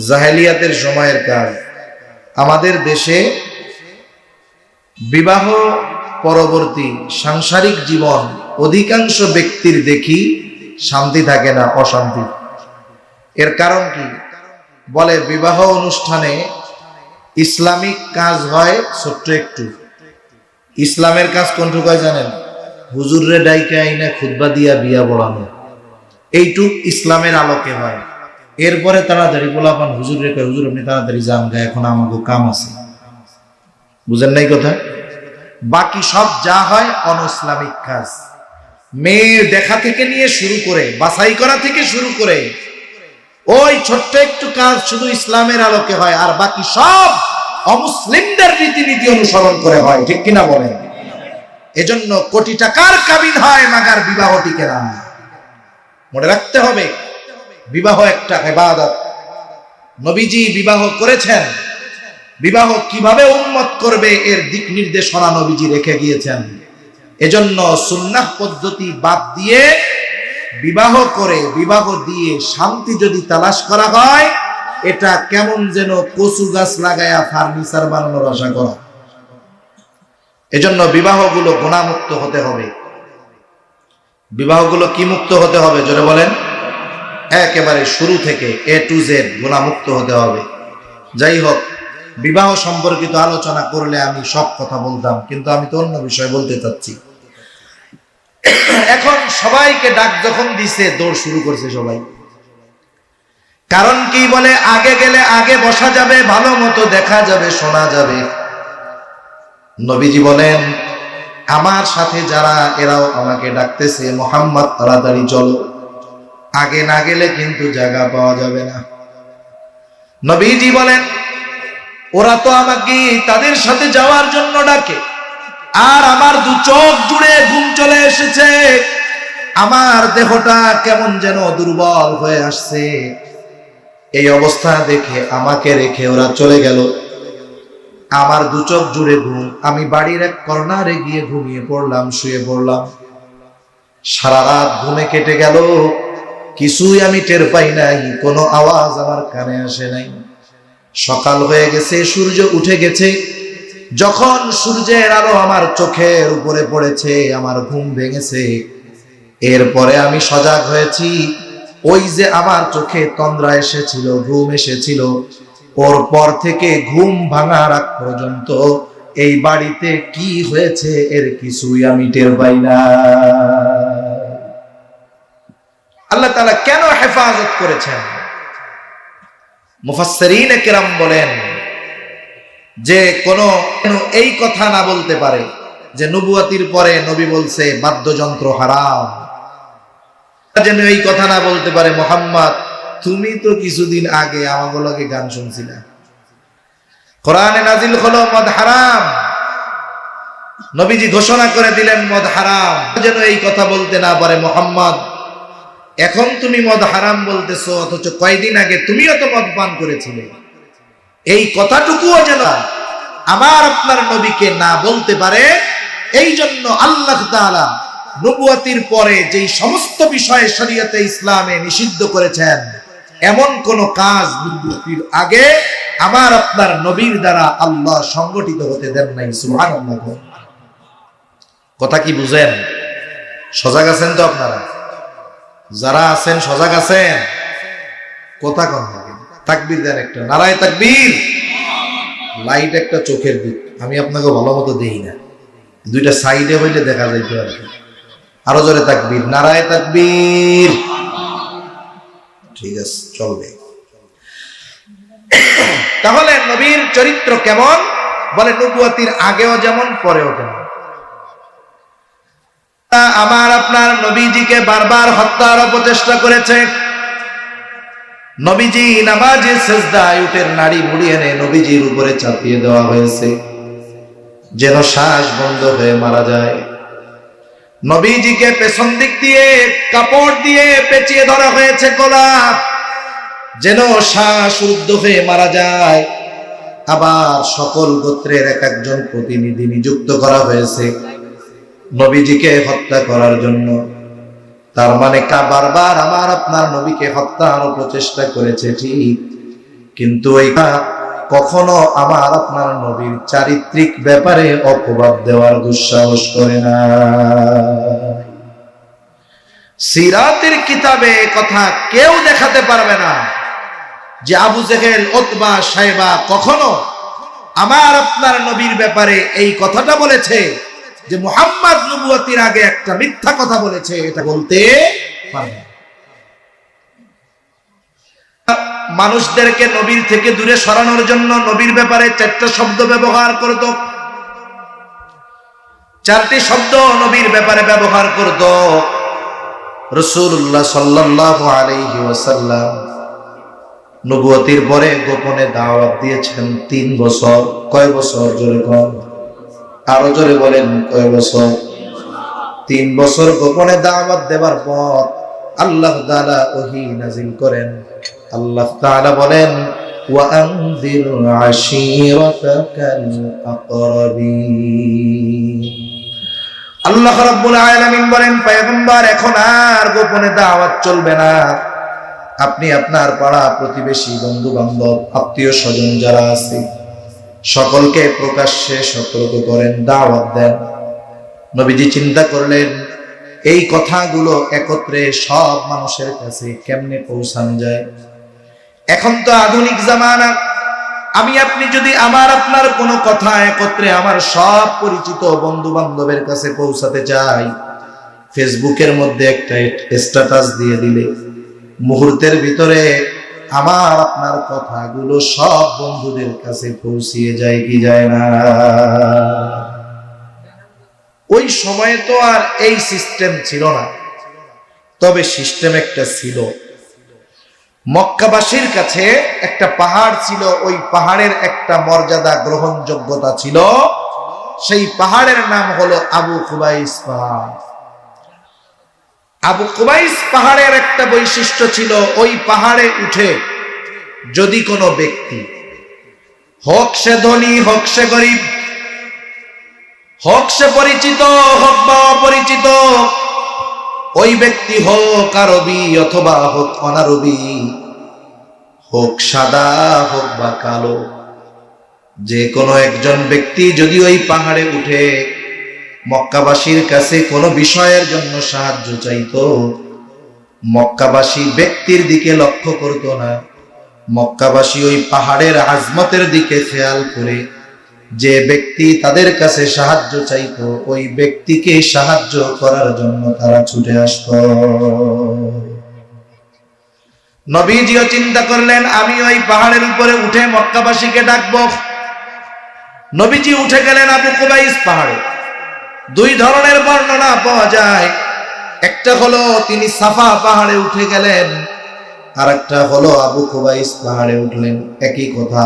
জাহেলিয়াতের সময়ের কাজ। আমাদের দেশে বিবাহ পরবর্তী সাংসারিক জীবন অধিকাংশ ব্যক্তির দেখি শান্তি থাকে না, অশান্তি। এর কারণ কি? বলে বিবাহ অনুষ্ঠানে ইসলামিক কাজ হয় ছোট্ট একটু। ইসলামের কাজ কোনটুকু হয় জানেন? হুজুররে ডাইকে আইনা খুতবা দিয়া বিয়া পড়ানো, এইটুক ইসলামের আলোকে হয়। এরপরে তাড়াতাড়ি পোলাপান হুজুর রে কয়, হুজুর আপনি তাড়াতাড়ি যান গা, এখন আমাকে কাম আছে। বুঝেন নাই কথা? বাকি সব যা হয় অনইসলামিক কাজ। মেয়ে দেখা থেকে নিয়ে শুরু করে, বাছাই করা থেকে শুরু করে, ওই ছোট্ট একটু কাজ শুধু ইসলামের আলোকে হয়, আর বাকি সব অমুসলিমদের রীতিনীতি অনুসরণ করে হয়। ঠিক কিনা বলেন? এজন্য কোটি টাকার কাবিন হয়, মাগার বিবাহ টিকে না। মনে রাখতে হবে, বিবাহ একটা ইবাদত। নবীজি বিবাহ করেছেন, বিবাহ কিভাবে উম্মত করবে এর দিক নির্দেশনা নবীজি রেখে গিয়েছেন। এজন্য সুন্নাহ পদ্ধতি বাদ দিয়ে বিবাহ করে, বিবাহ দিয়ে শান্তি যদি তালাশ করা হয়, এটা কেমন যেন কচু গাছ লাগায়া ফার্নিচার বানানোর আশা করা। এজন্য বিবাহগুলো গুনাহমুক্ত হতে হবে। বিবাহগুলো কি মুক্ত হতে হবে? জোরে বলেন। একেবারে শুরু থেকে A to Z গুনাহমুক্ত হতে হবে। যাই হোক, বিবাহ সম্পর্কিত আলোচনা করলে আমি সব কথা বলতাম, কিন্তু আমি তো অন্য বিষয় বলতে চাচ্ছি। এখন সবাইকে ডাক যখন দিছে, দৌড় শুরু করছে সবাই। কারণ কি? বলে আগে গেলে আগে বসা যাবে, ভালো মতো দেখা যাবে, শোনা যাবে। নবীজি বলেন, আমার সাথে যারা, এরাও আমাকে ডাকতেছে, মুহাম্মদ তাড়াতাড়ি চলো, আগে না গেলে কিন্তু জায়গা পাওয়া যাবে না। নবীজি বলেন, ওরা তো আমাকে তাদের সাথে যাওয়ার জন্য ডাকে, আর আমার দু চোখ জুড়ে ঘুম চলে এসেছে। আমার দেহটা কেমন যেন দুর্বল হয়ে আসছে। এই অবস্থা দেখে আমাকে রেখে ওরা চলে গেল। আমার দু চোখ জুড়ে ঘুম। আমি বাড়ির এক কর্নারে গিয়ে ঘুমিয়ে পড়লাম, শুয়ে পড়লাম। সারা রাত ঘুমে কেটে গেল, কিছুই আমি টের পাই নাই, কোনো আওয়াজ আমার কানে আসে নাই। সকাল হয়ে গেছে, সূর্য উঠে গেছে। যখন সূর্যের আলো আমার চোখের উপরে পড়েছে, আমার ঘুম ভেঙেছে। এরপরে আমি সজাগ হয়েছি, ওই যে আমার চোখে তন্দ্রা এসেছিল, ঘুম এসেছিল, ওর পর থেকে ঘুম ভাঙার আগ পর্যন্ত এই বাড়িতে কি হয়েছে এর কিছুই আমি টের পাই না। আল্লাহ তাআলা কেন হেফাজত করেছেন? মুফাসসিরিন কেরাম বলেন যে কোন এই কথা না বলতে পারে যে নবুয়তির পরে নবী বলছে বাদ্যযন্ত্র হারাম, যেন এই কথা না বলতে পারে মুহাম্মদ তুমি তো কিছুদিন আগে আমাদের লগে গান শুনছিলে, কোরআনে নাজিল হলো মদ হারাম, নবীজি ঘোষণা করে দিলেন মদ হারাম, যেন এই কথা বলতে না পারে মুহাম্মদ এখন তুমি মদ হারাম বলতেছো, অথচ কয়দিন আগে তুমিও তো মদ পান করেছিলে। এই কথাটুকুও যেন আমার আপনার নবীকে না বলতে পারে। এই জন্য আল্লাহ তাআলা নবুয়তির পরে যেই সমস্ত বিষয়ে শরীয়তে ইসলামে নিষিদ্ধ করেছেন, এমন কোন কাজ নবুয়তির আগে আমার আপনার নবীর দ্বারা আল্লাহ সংগঠিত হতে দেন নাই। সুবহানাল্লাহ। কথা কি বুঝেন? সজাগ আছেন তো আপনারা? যারা আছেন সজাগ আছেন? কথা কম থাকে, তাকবীর দেন একটা, নারায়ে তাকবীর। লাইট একটা চোখের দিক, আমি আপনাকে ভালো মতো দেই না, দুইটা সাইডে হইলে দেখা যাইতো আর কি। আরো জোরে তাকবীর, নারায়ে তাকবীর। ঠিক আছে, চলবে। তাহলে নবীর চরিত্র কেমন? বলে নবুয়তির আগেও যেমন পরেও তেমন। আমার আপনার নবীজিকে বারবার হত্যার অপচেষ্টা করেছে। নবীজি নামাজে সিজদায় উটের নাড়ি মুড়ি এনে নবীজির উপরে চাপিয়ে দেওয়া হয়েছে, যেন শ্বাস বন্ধ হয়ে মারা যায়। নবীজিকে পেছন দিক দিয়ে কাপড় দিয়ে পেঁচিয়ে ধরা হয়েছে গলা, যেন শ্বাস রুদ্ধ হয়ে মারা যায়। আবার সকল গোত্রের এক একজন প্রতিনিধি নিযুক্ত করা হয়েছে নবীজিকে হত্যা করার জন্য। তার মানে বারবার আমার আপনার নবীকে হত্যার প্রচেষ্টা করেছে ঠিক, কিন্তু এইটা কখনো আমার আপনার নবীর চারিত্রিক ব্যাপারে অপবাদ দেওয়ার দুঃসাহস করে না। সিরাতের কিতাবে কথা কেউ দেখাতে পারবে না যে আবু জেহেল, উতবা, শাইবা কখনো আমার আপনার নবীর ব্যাপারে এই কথাটা বলেছে যে মুহাম্মদ নবুয়তির আগে একটা মিথ্যা কথা বলেছে, এটা বলতে পারবে। মানুষদেরকে নবীর থেকে দূরে সরানোর জন্য নবীর ব্যাপারে চারটা শব্দ ব্যবহার করত, চারটি শব্দ নবীর ব্যাপারে ব্যবহার করত। রাসূলুল্লাহ সাল্লাল্লাহু আলাইহি ওয়াসাল্লাম নবুয়তির পরে গোপনে দাওয়াত দিয়েছেন 3 বছর। কয় বছর? জোরে কোন, আরো জোরে বলেন, কয় বছর? 3 বছর গোপনে দাওয়াত দেবার পর আল্লাহ তাআলা ওহী নাযিল করেন। আল্লাহ তাআলা বলেন ওয়া আনযির আশীরাতাকাল আকরাবিন। আল্লাহ রাব্বুল আলামিন বলেন পয়গম্বর এখন আর গোপনে দাওয়াত চলবে না, আপনি আপনার পাড়া প্রতিবেশী, বন্ধু বান্ধব, আত্মীয় স্বজন যারা আছে সকলকে প্রকাশ্যে সতর্ক করেন, দাওয়াত দেন। নবীজি চিন্তা করলেন এই কথাগুলো একত্রে সব মানুষের কাছে কেমনে পৌঁছানো যায়। এখন তো আধুনিক জামানা, আমি আপনি যদি আমার আপনার কোনো কথা একত্রে আমার সব পরিচিত বন্ধু বান্ধবের কাছে পৌঁছাতে চাই, ফেসবুকের মধ্যে একটা স্ট্যাটাস দিয়ে দিলে মুহূর্তের ভিতরে আমার আপনার কথাগুলো সব বন্ধুদের কাছে পৌঁছিয়ে যায় কি যায় না? ওই সময়ে তো আর এই সিস্টেম ছিল না, তবে সিস্টেম একটা ছিল। মক্কাবাসীর কাছে একটা পাহাড় ছিল, ওই পাহাড়ের একটা মর্যাদা গ্রহণযোগ্যতা ছিল, সেই পাহাড়ের নাম হলো আবু কুবাইস পাহাড়। আবু কুবাইস পাহাড়ের একটা বৈশিষ্ট্য ছিল, ওই পাহাড়ে উঠে যদি কোনো ব্যক্তি, হোক সে ধনী হোক সে গরিব, হোক সে পরিচিত হোক বা অপরিচিত, ওই ব্যক্তি হোক আরবি অথবা হোক অনারবি, হোক সাদা হোক বা কালো, যে কোনো একজন ব্যক্তি যদি ওই পাহাড়ে উঠে মক্কাবাসীর কাছে কোনো বিষয়ের জন্য সাহায্য চাইতো, মক্কাবাসী ব্যক্তির দিকে লক্ষ্য করত না, মক্কাবাসী ওই পাহাড়ের আজমতের দিকে খেয়াল করে যে ব্যক্তি তাদের কাছে সাহায্য চাইতো ওই ব্যক্তিকে সাহায্য করার জন্য তারা ছুটে আসতো। নবীজিও চিন্তা করলেন, আমি ওই পাহাড়ের উপরে উঠে মক্কাবাসীকে ডাকবো। নবীজি উঠে গেলেন আবু কুবাইস পাহাড়ে। দুই ধরনের বর্ণনা পাওয়া যায়, একটা হলো তিনি সাফা পাহাড়ে উঠে গেলেন, আর একটা হলো আবু কুবাইস পাহাড়ে উঠলেন। একই কথা,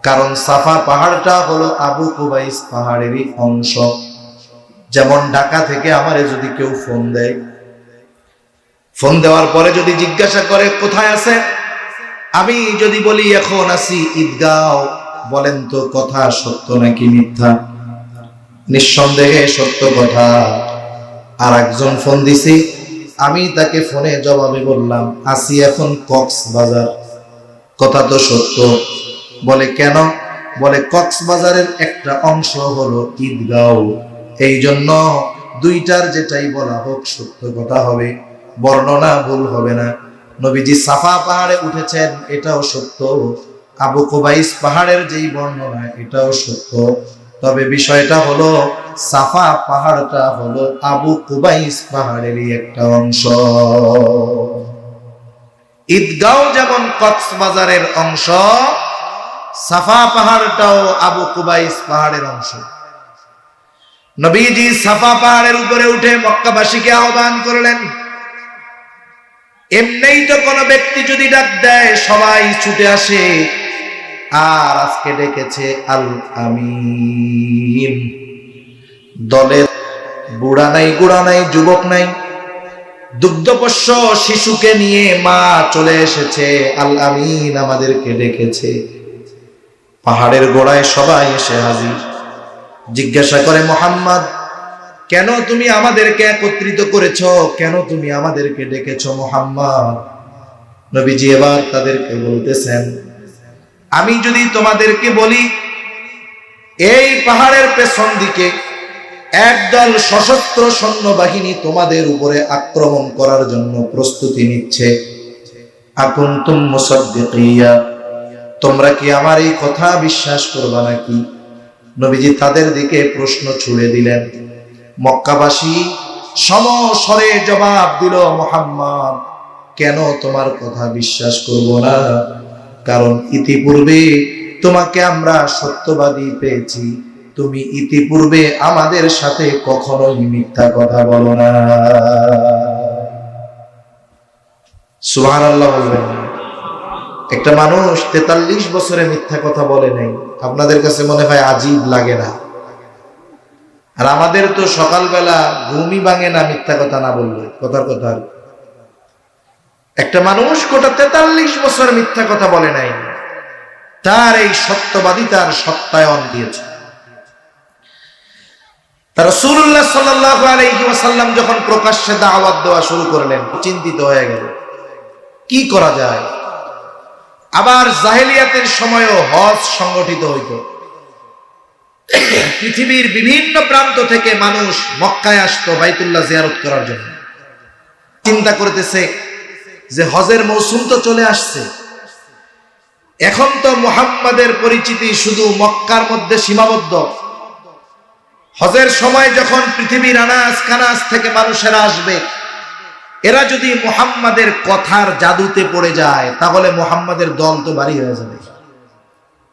কারণ সাফা পাহাড়টা হলো আবু কুবাইস পাহাড়েরই অংশ। যেমন ঢাকা থেকে আমারে যদি কেউ ফোন দেয়, ফোন দেওয়ার পরে যদি জিজ্ঞাসা করে কোথায় আছে, আমি যদি বলি এখন আছি ঈদগাঁও, বলেন তো কথা সত্য নাকি মিথ্যা? নিঃসন্দেহে সত্য কথা। আর একজন ফোন দিছি, আমি তাকে ফোনে জবাবে বললাম আছি এখন কক্সবাজার, কথা তো সত্য। বলে কেন? বলে কক্সবাজারের একটা অংশ হলো ঈদগাঁও, এই জন্য দুইটার যেটাই বলা হোক সত্য কথা হবে, বর্ণনা ভুল হবে না। নবীজি সাফা পাহাড়ে উঠেছেন এটাও সত্য, আবু কুবাইস পাহাড়ের যেই বর্ণনা এটাও সত্য, তবে বিষয়টা হলো সাফা পাহাড়টা হলো আবু কুবাইস পাহাড়েরই একটা অংশ। ঈদগাঁও যেমন কক্সবাজারের অংশ, সাফা পাহাড়টাও আবু কুবাইস পাহাড়ের অংশ। নবীজি সাফা পাহাড়ের উপরে উঠে মক্কাবাসীকে আহ্বান করলেন। এমনিই তো কোনো ব্যক্তি যদি ডাক দেয় সবাই ছুটে আসে, আর আজকে ডেকেছে আল আমিন। দলের বুড়া নাই গুড়া নাই যুবক নাই, দুগ্ধপোষ্য শিশুকে নিয়ে মা চলে এসেছে, আল আমিন আমাদেরকে ডেকেছে। পাহাড়ের গোড়ায় সবাই এসে হাজির। জিজ্ঞাসা করে, মুহাম্মদ কেন তুমি আমাদেরকে একত্রিত করেছো, কেন তুমি আমাদেরকে ডেকেছো মুহাম্মদ? নবীজি এবার তাদেরকে বলতেছেন, আমি যদি তোমাদেরকে বলি এই পাহাড়ের পেছন দিকে একদল সশস্ত্র সৈন্যবাহিনী তোমাদের উপরে আক্রমণ করার জন্য প্রস্তুতি নিচ্ছে, আকুনতুম মুসাদ্দিকিয়া, তোমরা কি আমার এই কথা বিশ্বাস করবা নাকি? নবীজি তাদের দিকে প্রশ্ন ছুড়ে দিলেন। মক্কাবাসী সমস্বরে জবাব দিল, মুহাম্মদ কেন তোমার কথা বিশ্বাস করব না? কারণ ইতিপূর্বে তোমাকে আমরা সত্যবাদী পেয়েছি, তুমি ইতিপূর্বে আমাদের সাথে কখনোই মিথ্যা কথা বলো না। সুবহানাল্লাহ বলবেন। একটা মানুষ 43 বছরে মিথ্যা কথা বলে নাই, আপনাদের কাছে মনে হয় আজীব লাগে না? আর আমাদের তো সকালবেলা ঘুমই ভাঙে না মিথ্যা কথা না বললে, কথার কথা। একটা মানুষ গোটা 43 বছর মিথ্যা কথা বলে নাই, তার এই সত্যবাদিতার সত্যায়ন দিয়েছে। রাসূলুল্লাহ সাল্লাল্লাহু আলাইহি ওয়াসাল্লাম যখন প্রকাশ্যে দাওয়াত দেওয়া শুরু করলেন, চিন্তিত হয়ে গেল কি করা যায়। আবার জাহেলিয়াতের সময়ও হজ সংগঠিত হইত, পৃথিবীর বিভিন্ন প্রান্ত থেকে মানুষ মক্কায় আসতো বাইতুল্লাহ জিয়ারত করার জন্য। চিন্তা করতেছে যে হজের মৌসুম তো চলে আসছে, এখন তো মুহাম্মাদের পরিচিতি শুধু মক্কার মধ্যে সীমাবদ্ধ। হজের সময় যখন পৃথিবীর আনাজ কানাজ থেকে মানুষেরা আসবে, এরা যদি মুহাম্মাদের কথার জাদুতে পড়ে যায় তাহলে মুহাম্মাদের দল তো বাড়ি হয়ে যাবে।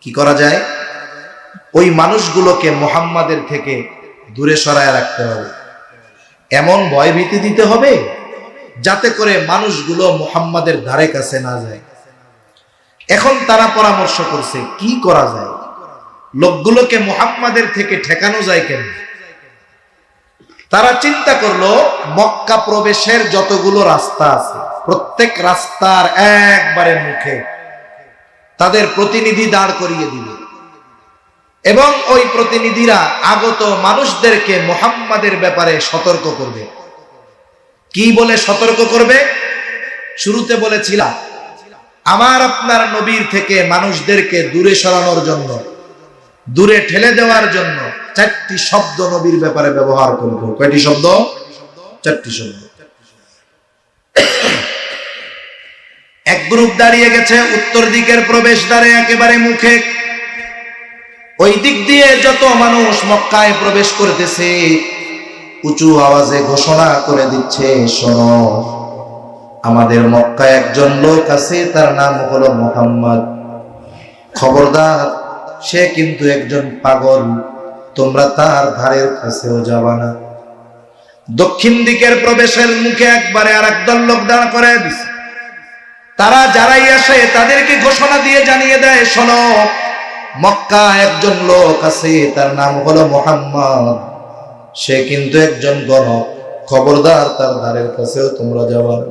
কি করা যায়? ওই মানুষগুলোকে মুহাম্মাদের থেকে দূরে সরায় রাখতে হবে, এমন ভয়ভীতি দিতে হবে যাতে করে মানুষগুলো মুহাম্মাদের ধারে কাছে না যায়। এখন তারা পরামর্শ করছে কি করা যায়, লোকগুলোকে মুহাম্মাদের থেকে ঠেকানো যায় কেন? তারা চিন্তা করলো মক্কা প্রবেশের যতগুলো রাস্তা আছে প্রত্যেক রাস্তার একবারে মুখে তাদের প্রতিনিধি দাঁড় করিয়ে দিবে এবং ওই প্রতিনিধিরা আগত মানুষদেরকে মুহাম্মাদের ব্যাপারে সতর্ক করবে। কি বলে সতর্ক করবে? শুরুতে বলেছিলাম আমার আপনার নবীর থেকে মানুষদেরকে দূরে সরানোর জন্য, দূরে ঠেলে দেওয়ার জন্য 4টি শব্দ নবীর ব্যাপারে ব্যবহার করব। কয়টি শব্দ? 4টি শব্দ। এক গ্রুপ দাঁড়িয়ে গেছে উত্তর দিকের প্রবেশদ্বারে একেবারে মুখে। ওই দিক দিয়ে যত মানুষ মক্কায় প্রবেশ করতেছে উঁচু আওয়াজে ঘোষণা করে দিচ্ছে, শোনো, আমাদের মক্কায় একজন লোক আছে, তার নাম হলো মুহাম্মদ। খবরদার, সে কিন্তু একজন পাগল, তোমরা তার ধারের কাছেও যাবা না। দক্ষিণ দিকের প্রবেশের মুখে একবারে আর একদল লোক দাঁড় করে দিছে। তারা যারাই আসে তাদেরকে ঘোষণা দিয়ে জানিয়ে দেয়, শোনো, মক্কা একজন লোক আছে, তার নাম হলো মুহাম্মদ, সে কিন্তু একজন গণক, খবরদার তার ধারের কাছেও তোমরা যাবা না।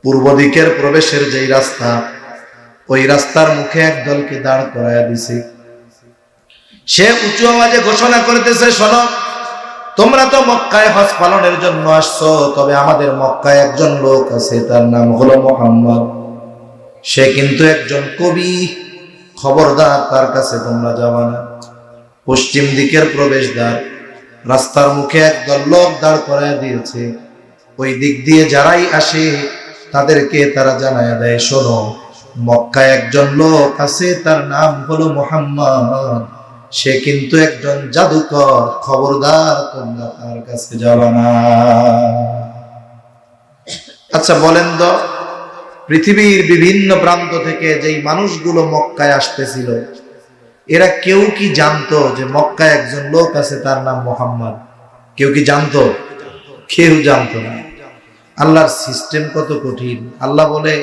পূর্ব দিকের প্রবেশের যেই রাস্তা, ওই রাস্তার মুখে একদলকে দাঁড় করায়া দিছে। সে উঁচু আওয়াজে ঘোষণা করতেছে, শোনো, তোমরা তো মক্কায় হজ পালনের জন্য আসছো, তবে আমাদের মক্কায় একজন লোক আছে, তার নাম হলো মুহাম্মদ, সে কিন্তু একজন কবি, খবরদার তার কাছে তোমরা যাবা না। পশ্চিম দিকের প্রবেশদ্বার, রাস্তার মুখে একদল লোক দাঁড় করায় দিয়েছে। ওই দিক দিয়ে যারাই আসে তাদেরকে তারা জানায়া দেয়, শোনো, মক্কায় একজন লোক আছে, তার নাম হলো মুহাম্মদ, সে কিন্তু একজন জাদুকর, খবরদার তোমরা তার কাছে যাবা না। আচ্ছা বলেন তো, পৃথিবীর বিভিন্ন প্রান্ত থেকে যেই মানুষগুলো মক্কায় আসতেছিল, এরা কেউ কি জানতো যে মক্কায় একজন লোক আছে তার নাম মুহাম্মদ? কেউ কি জানতো? কেউ জানতো না। আল্লাহর সিস্টেম কত কঠিন। আল্লাহ বলে,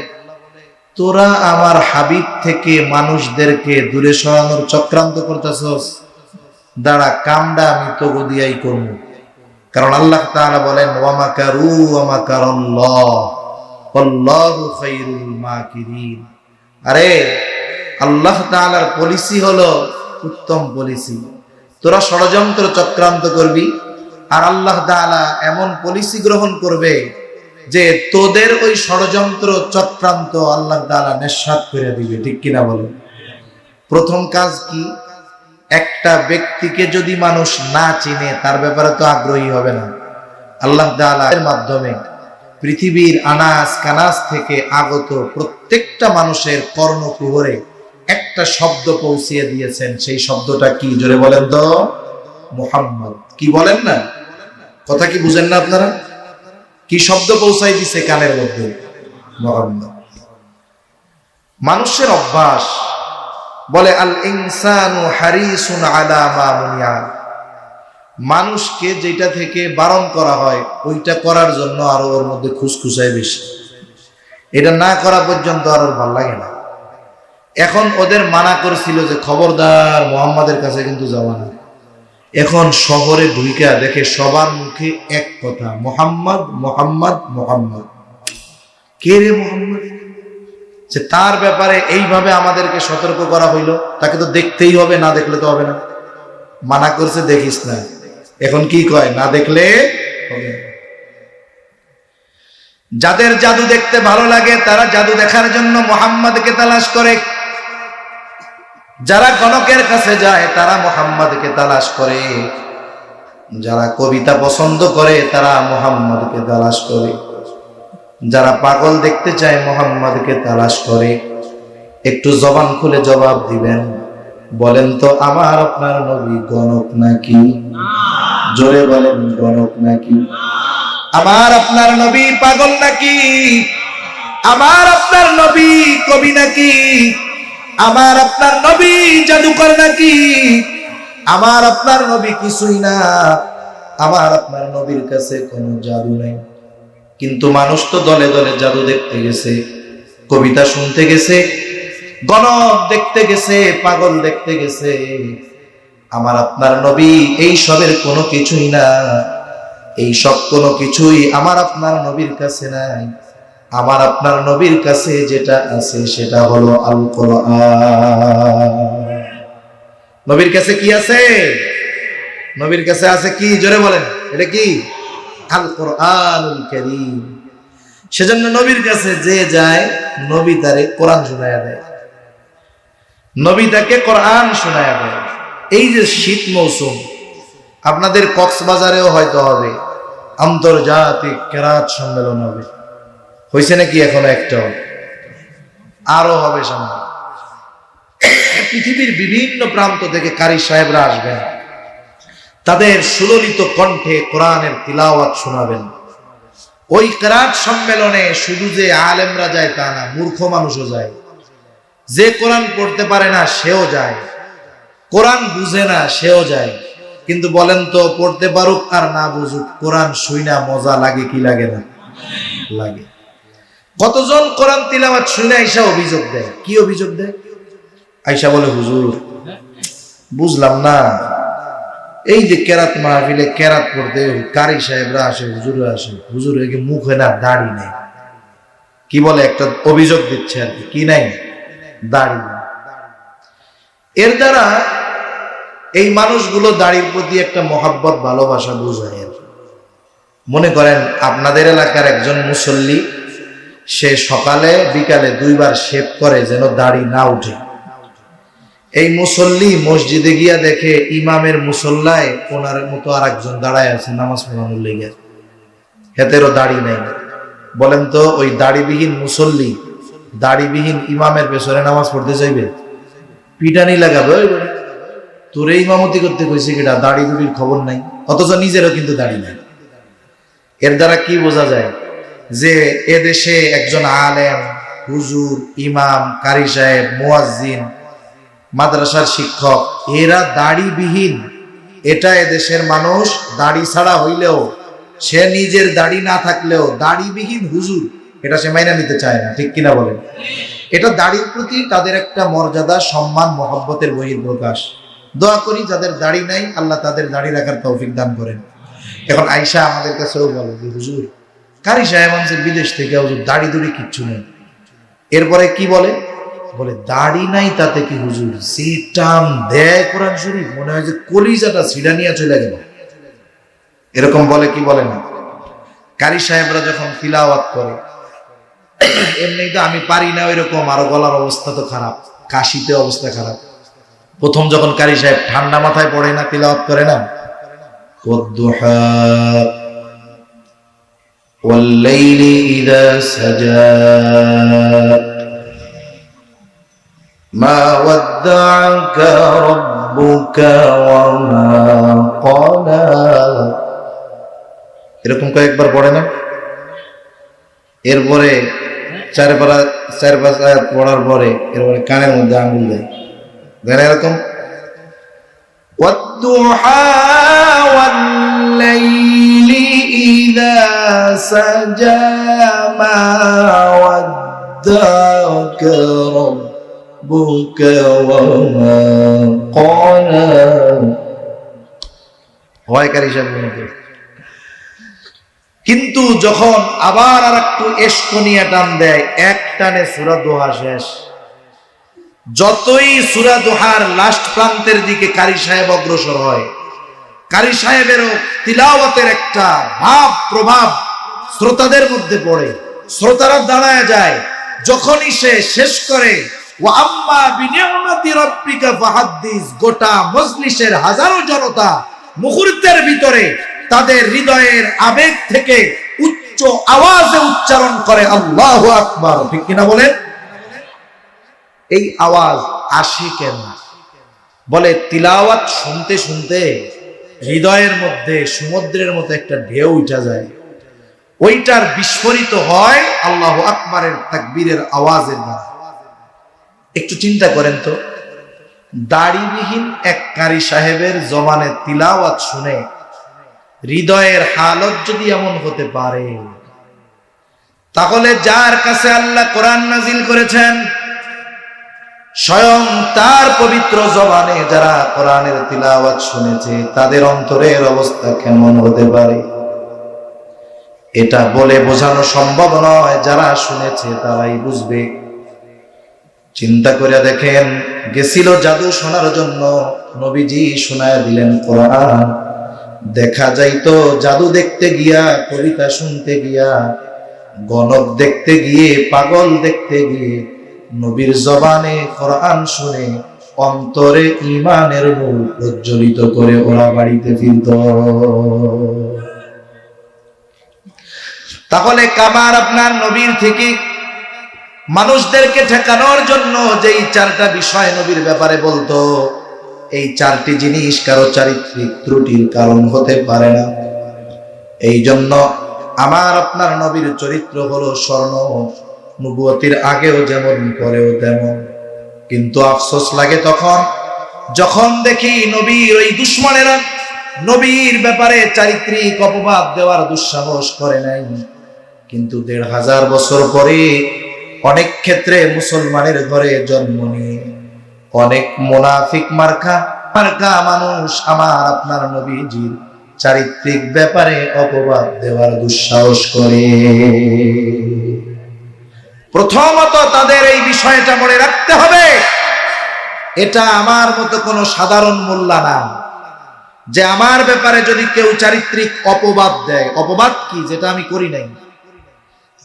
তোরা আমার হাবিব থেকে মানুষদেরকে দূরে সরানোর চক্রান্ত করতেছস, দাঁড়া, কামটা আমি তোকে দিয়াই করব। কারণ আল্লাহ তাআলা বলেন, ওয়া মাকারু ওয়া মাকারাল্লাহ আল্লাহু খায়রুল মাকিরিন। আরে আল্লাহ তাআলার পলিসি হলো উত্তম পলিসি। তোরা ষড়যন্ত্র চক্রান্ত করবি আর আল্লাহ তাআলা এমন পলিসি গ্রহণ করবে যে তোদের ওই ষড়যন্ত্র চক্রান্ত আল্লাহ তাআলা নিঃসাত করে দিবে। ঠিক কিনা বলো? প্রথম কাজ কি? একটা ব্যক্তিকে যদি মানুষ না চিনে তার ব্যাপারে তো আগ্রহী হবে না। আল্লাহ তাআলা এর মাধ্যমে পৃথিবীর আনাস কানাস থেকে আগত প্রত্যেকটা মানুষের কর্ণকুহরে একটা শব্দ পৌঁছিয়ে দিয়েছেন। সেই শব্দটা কি? জোরে বলেন তো। মুহাম্মদ। কি বলেন না? কথা কি বুঝেন না আপনারা? কি শব্দ পৌঁছাই দিছে কানের মধ্যে? মুহাম্মদ। মানুষের অভ্যাস বলে, আল ইনসানু হারিসুন আলা মা মুনিয়া। মানুষকে যেটা থেকে বারণ করা হয় ওইটা করার জন্য আরো ওর মধ্যে খুশখুশাই বেশি। এটা না করা পর্যন্ত আর ওর ভালো লাগে না। এখন ওদের মানা করেছিল যে খবরদার মুহাম্মাদের কাছে কিন্তু যাওয়া না। এখন শহরে ঢুইকা দেখে সবার মুখে এক কথা, মুহাম্মদ মুহাম্মদ মুহাম্মদ। কে রে মুহাম্মদ? যে তার ব্যাপারে এইভাবে আমাদেরকে সতর্ক করা হইল, তাকে তো দেখতেই হবে, না দেখলে তো হবে না। মানা করছে দেখিস না, এখন কি কয়? না দেখলে হবে। যাদের জাদু দেখতে ভালো লাগে তারা জাদু দেখার জন্য মুহাম্মদকে তালাশ করে। যারা গণকের কাছে যায় তারা মুহাম্মদকে তালাশ করে। যারা কবিতা পছন্দ করে তারা মুহাম্মদকে তালাশ করে। যারা পাগল দেখতে চায় মুহাম্মদকে তালাশ করে। একটু জবান খুলে জবাব দিবেন, বলেন তো আমার আপনার নবী গণক নাকি? জোরে বলেন, গণক নাকি? আমার আপনার নবী পাগল নাকি? আমার আপনার নবী কবি নাকি? আমার আপনার নবী জাদুকর নাকি? আমার আপনার নবী কিছুই না। আমার আপনার নবীর কাছে কোনো জাদু নেই। কিন্তু মানুষ তো দলে দলে জাদু দেখতে গেছে, কবিতা শুনতে গেছে, গণক দেখতে গেছে, পাগল দেখতে গেছে। আমার আপনার নবী এই সবের কোনো কিছুই না। এই সব কোনো কিছুই আমার আপনার নবীর কাছে নাই। আমার আপনার নবীর কাছে যেটা আছে সেটা হলো আল কোরআন। নবীর কাছে কি আছে? নবীর কাছে আছে কি? জোরে বলেন, এটা কি? আল কোরআনুল কারীম। সেজন্য নবীর কাছে যে যায়, নবী তারে কোরআন শোনায়া দেয়, নবী তাকে কোরআন শোনায়া দেয়। এই যে শীত মৌসুম, আপনাদের কক্সবাজারেও হয়তো হবে আন্তর্জাতিক কেরাত সম্মেলন হবে। হয়েছে নাকি এখনো একটাও? আরো হবে সামনে। পৃথিবীর বিভিন্ন প্রান্ত থেকে কারি সাহেবরা আসবেন, তাদের সুললিত কণ্ঠে কোরআনের তিলাওয়াত শোনাবেন। ওই কেরাত সম্মেলনে শুধু যে আলেমরা যায় তা না, মূর্খ মানুষও যায়। যে কোরআন পড়তে পারে না সেও যায়, কোরআন বুঝে না সেও যায়। কিন্তু বলেন তো, পড়তে পারুক আর না বুঝুক, কোরআন শুইনা মজা লাগে কি লাগে না? লাগে। কতজন কোরআন তিলাওয়াত শুনে আইসা অভিযোগ দেয়। কি অভিযোগ দেয়? আইসা বলে, হুজুর বুঝলাম না, এই যে কেরাত মাহফিলে কেরাত পড়তে কারি সাহেবরা আসে, হুজুরে আসে, হুজুর মুখে না দাড়ি নেই। কি বলে? একটা অভিযোগ দিচ্ছে আর কি। কি নাই? দাড়ি। এর দ্বারা এই মানুষগুলো দাড়ির প্রতি একটা মহাব্বত, ভালোবাসা বুঝায়। মনে করেন আপনাদের এলাকার একজন মুসল্লি, সে সকালে বিকালে 2 বার শেভ করে যেন দাড়ি না উঠে। এই মুসল্লি মসজিদে গিয়া দেখে ইমামের মুসল্লায় ওনার মতো আর একজন দাঁড়ায় আছে নামাজ পড়ানোর লেগে, হেতেরও দাড়ি নেই। বলেন তো, ওই দাড়িবিহীন মুসল্লি দাড়িবিহীন ইমামের পেছনে নামাজ পড়তে চাইবে? পিটানি লাগাবে। তোরে ইমামতি করতে কইছে কিটা? দাড়ি দুড়ির খবর নাই, অথচ নিজেরও কিন্তু দাড়ি নাই। এর দ্বারা কি বোঝা যায়? যে এদেশে একজন আলেম, হুজুর, ইমাম, কারি সাহেব, মুয়াজ্জিন, মাদ্রাসার শিক্ষক, এরা দাড়িবিহীন। এটা এদেশের মানুষ দাড়ি ছাড়া হইলেও, সে নিজের দাড়ি না থাকলেও দাড়িবিহীন হুজুর, এটা সে মাইনা নিতে চায় না। ঠিক কিনা বলেন? এটা দাড়ির প্রতি তাদের একটা মর্যাদা, সম্মান, মহব্বতের বহিঃপ্রকাশ। দোয়া করি যাদের দাড়ি নাই, আল্লাহ তাদের দাড়ি রাখার তৌফিক দান করেন। এখন আয়েশা আমাদের কাছেও বলে যে, হুজুর কারি সাহেব আনছে বিদেশ থেকে, হুজুর দাড়ি দুড়ি কিচ্ছু নেই। এরপরে কি বলে? বলে দাড়ি নাই তাতে কি হুজুর, যে টান দেয় কোরআন শরীফ, মনে হয় যে কলিজাটা ছিড়া নিয়ে চলে গেল। এরকম বলে কি বলে না? কারি সাহেবরা যখন তিলাওয়াত করে, এমনি তো আমি পারি না ওইরকম, আরো গলার অবস্থা তো খারাপ, কাশিতে অবস্থা খারাপ। প্রথম যখন কারি সাহেব ঠান্ডা মাথায় পড়ে না, তিলাওয়াত করে না, ওয়াদ-দুহা ওয়াল-লাইলি ইযা সাজা মা ওয়াদ্দা'আকা রাব্বুকা ওয়া মা ক্বালা। এরকম কয়েকবার পড়ে না? এরপরে 4-5 আয়াত পড়ার পরে এরপরে কানের মধ্যে আঙ্গুল দেয়, দেন এরকম ওয়াদ-দুহা ওয়াল-লাইলি ইযা সাজা মা ওয়াদ্দা'আকা রাব্বুকা ওয়া মা ক্বালা। হয় কারি সাহেব। কিন্তু যখন আবার আর একটু এসকনিয়া টান দেয়, এক টানে সূরা দোহা শেষ। যতই সূরা দোহার লাস্ট প্রান্তের দিকে কারি সাহেব অগ্রসর হয়, কারি সাহেবেরও তিলাওয়াতের একটা ভাব প্রভাব শ্রোতাদের মধ্যে পড়ে। শ্রোতারা দাঁড়ায় যায়। যখনই সে শেষ করে, ওয়া আম্মা বিনিয়ামতি রাব্বিকা ফাহাদ্দিস, গোটা মজলিসের হাজারো জনতা মুহূর্তের ভিতরে তাদের হৃদয়ের আবেগ থেকে উচ্চ আওয়াজে উচ্চারণ করে আল্লাহু আকবার। ঠিক কিনা বলেন? এই আওয়াজ আসে কেন? বলে তিলাওয়াত শুনতে শুনতে হৃদয়ের মধ্যে সমুদ্রের মতো একটা ঢেউ উঠা যায়, ওইটার বিস্ফোরিত হয় আল্লাহু আকবারের তাকবীরের আওয়াজের দ্বারা। একটু চিন্তা করেন তো, দাড়িবিহীন এক কারি সাহেবের জবানে তিলাওয়াত শুনে হৃদয়ের হালত যদি এমন হতে পারে, তাহলে যার কাছে আল্লাহ কোরআন নাজিল করেছেন, স্বয়ং তার পবিত্র জবানে যারা কোরআনের তিলাওয়াত শুনেছে, তাদের অন্তরের অবস্থা কেমন হতে পারে? এটা বলে বোঝানো সম্ভব নয়, যারা শুনেছে তারাই বুঝবে। চিন্তা করে দেখেন, গেছিল জাদু শোনার জন্য, নবীজি শোনায় দিলেন কোরআন। দেখা যাইতো জাদু দেখতে গিয়া, কবিতা শুনতে গিয়া, গণক দেখতে গিয়ে, পাগল দেখতে গিয়ে, নবীর জবানে কোরআন শুনে অন্তরে ঈমানের নূর প্রজ্বলিত করে ওরা বাড়িতে ফিরত। তাহলে কামার আপনার নবীর থেকে মানুষদেরকে ঠেকানোর জন্য যেই চারটা বিষয় নবীর ব্যাপারে বলতো, এই চারটি জিনিস কারো চারিত্রিক ত্রুটির কারণ হতে পারে না। এই জন্য আমার আপনার নবীর চরিত্র হলো স্বর্ণ, নবুয়তির আগেও যেমন পরেও তেমন। কিন্তু আফসোস লাগে তখন যখন দেখি নবীর ওই দুশমনেরা নবীর ব্যাপারে চারিত্রিক অপবাদ দেওয়ার দুঃসাহস করে নাই। কিন্তু ১৫০০ বছর পরে অনেক ক্ষেত্রে মুসলমানের ঘরে জন্ম নিয়ে অনেক মুনাফিক মার্কা মানুষ আমার আপনার নবীজির চারিত্রিক ব্যাপারে অপবাদ দেওয়ার দুঃসাহস করে। প্রথমত তাদের এই বিষয়টা মনে রাখতে হবে, এটা আমার মতো কোনো সাধারণ মোল্লা না যে আমার ব্যাপারে যদি কেউ চারিত্রিক অপবাদ দেয়। অপবাদ কি? যেটা আমি করি নাই।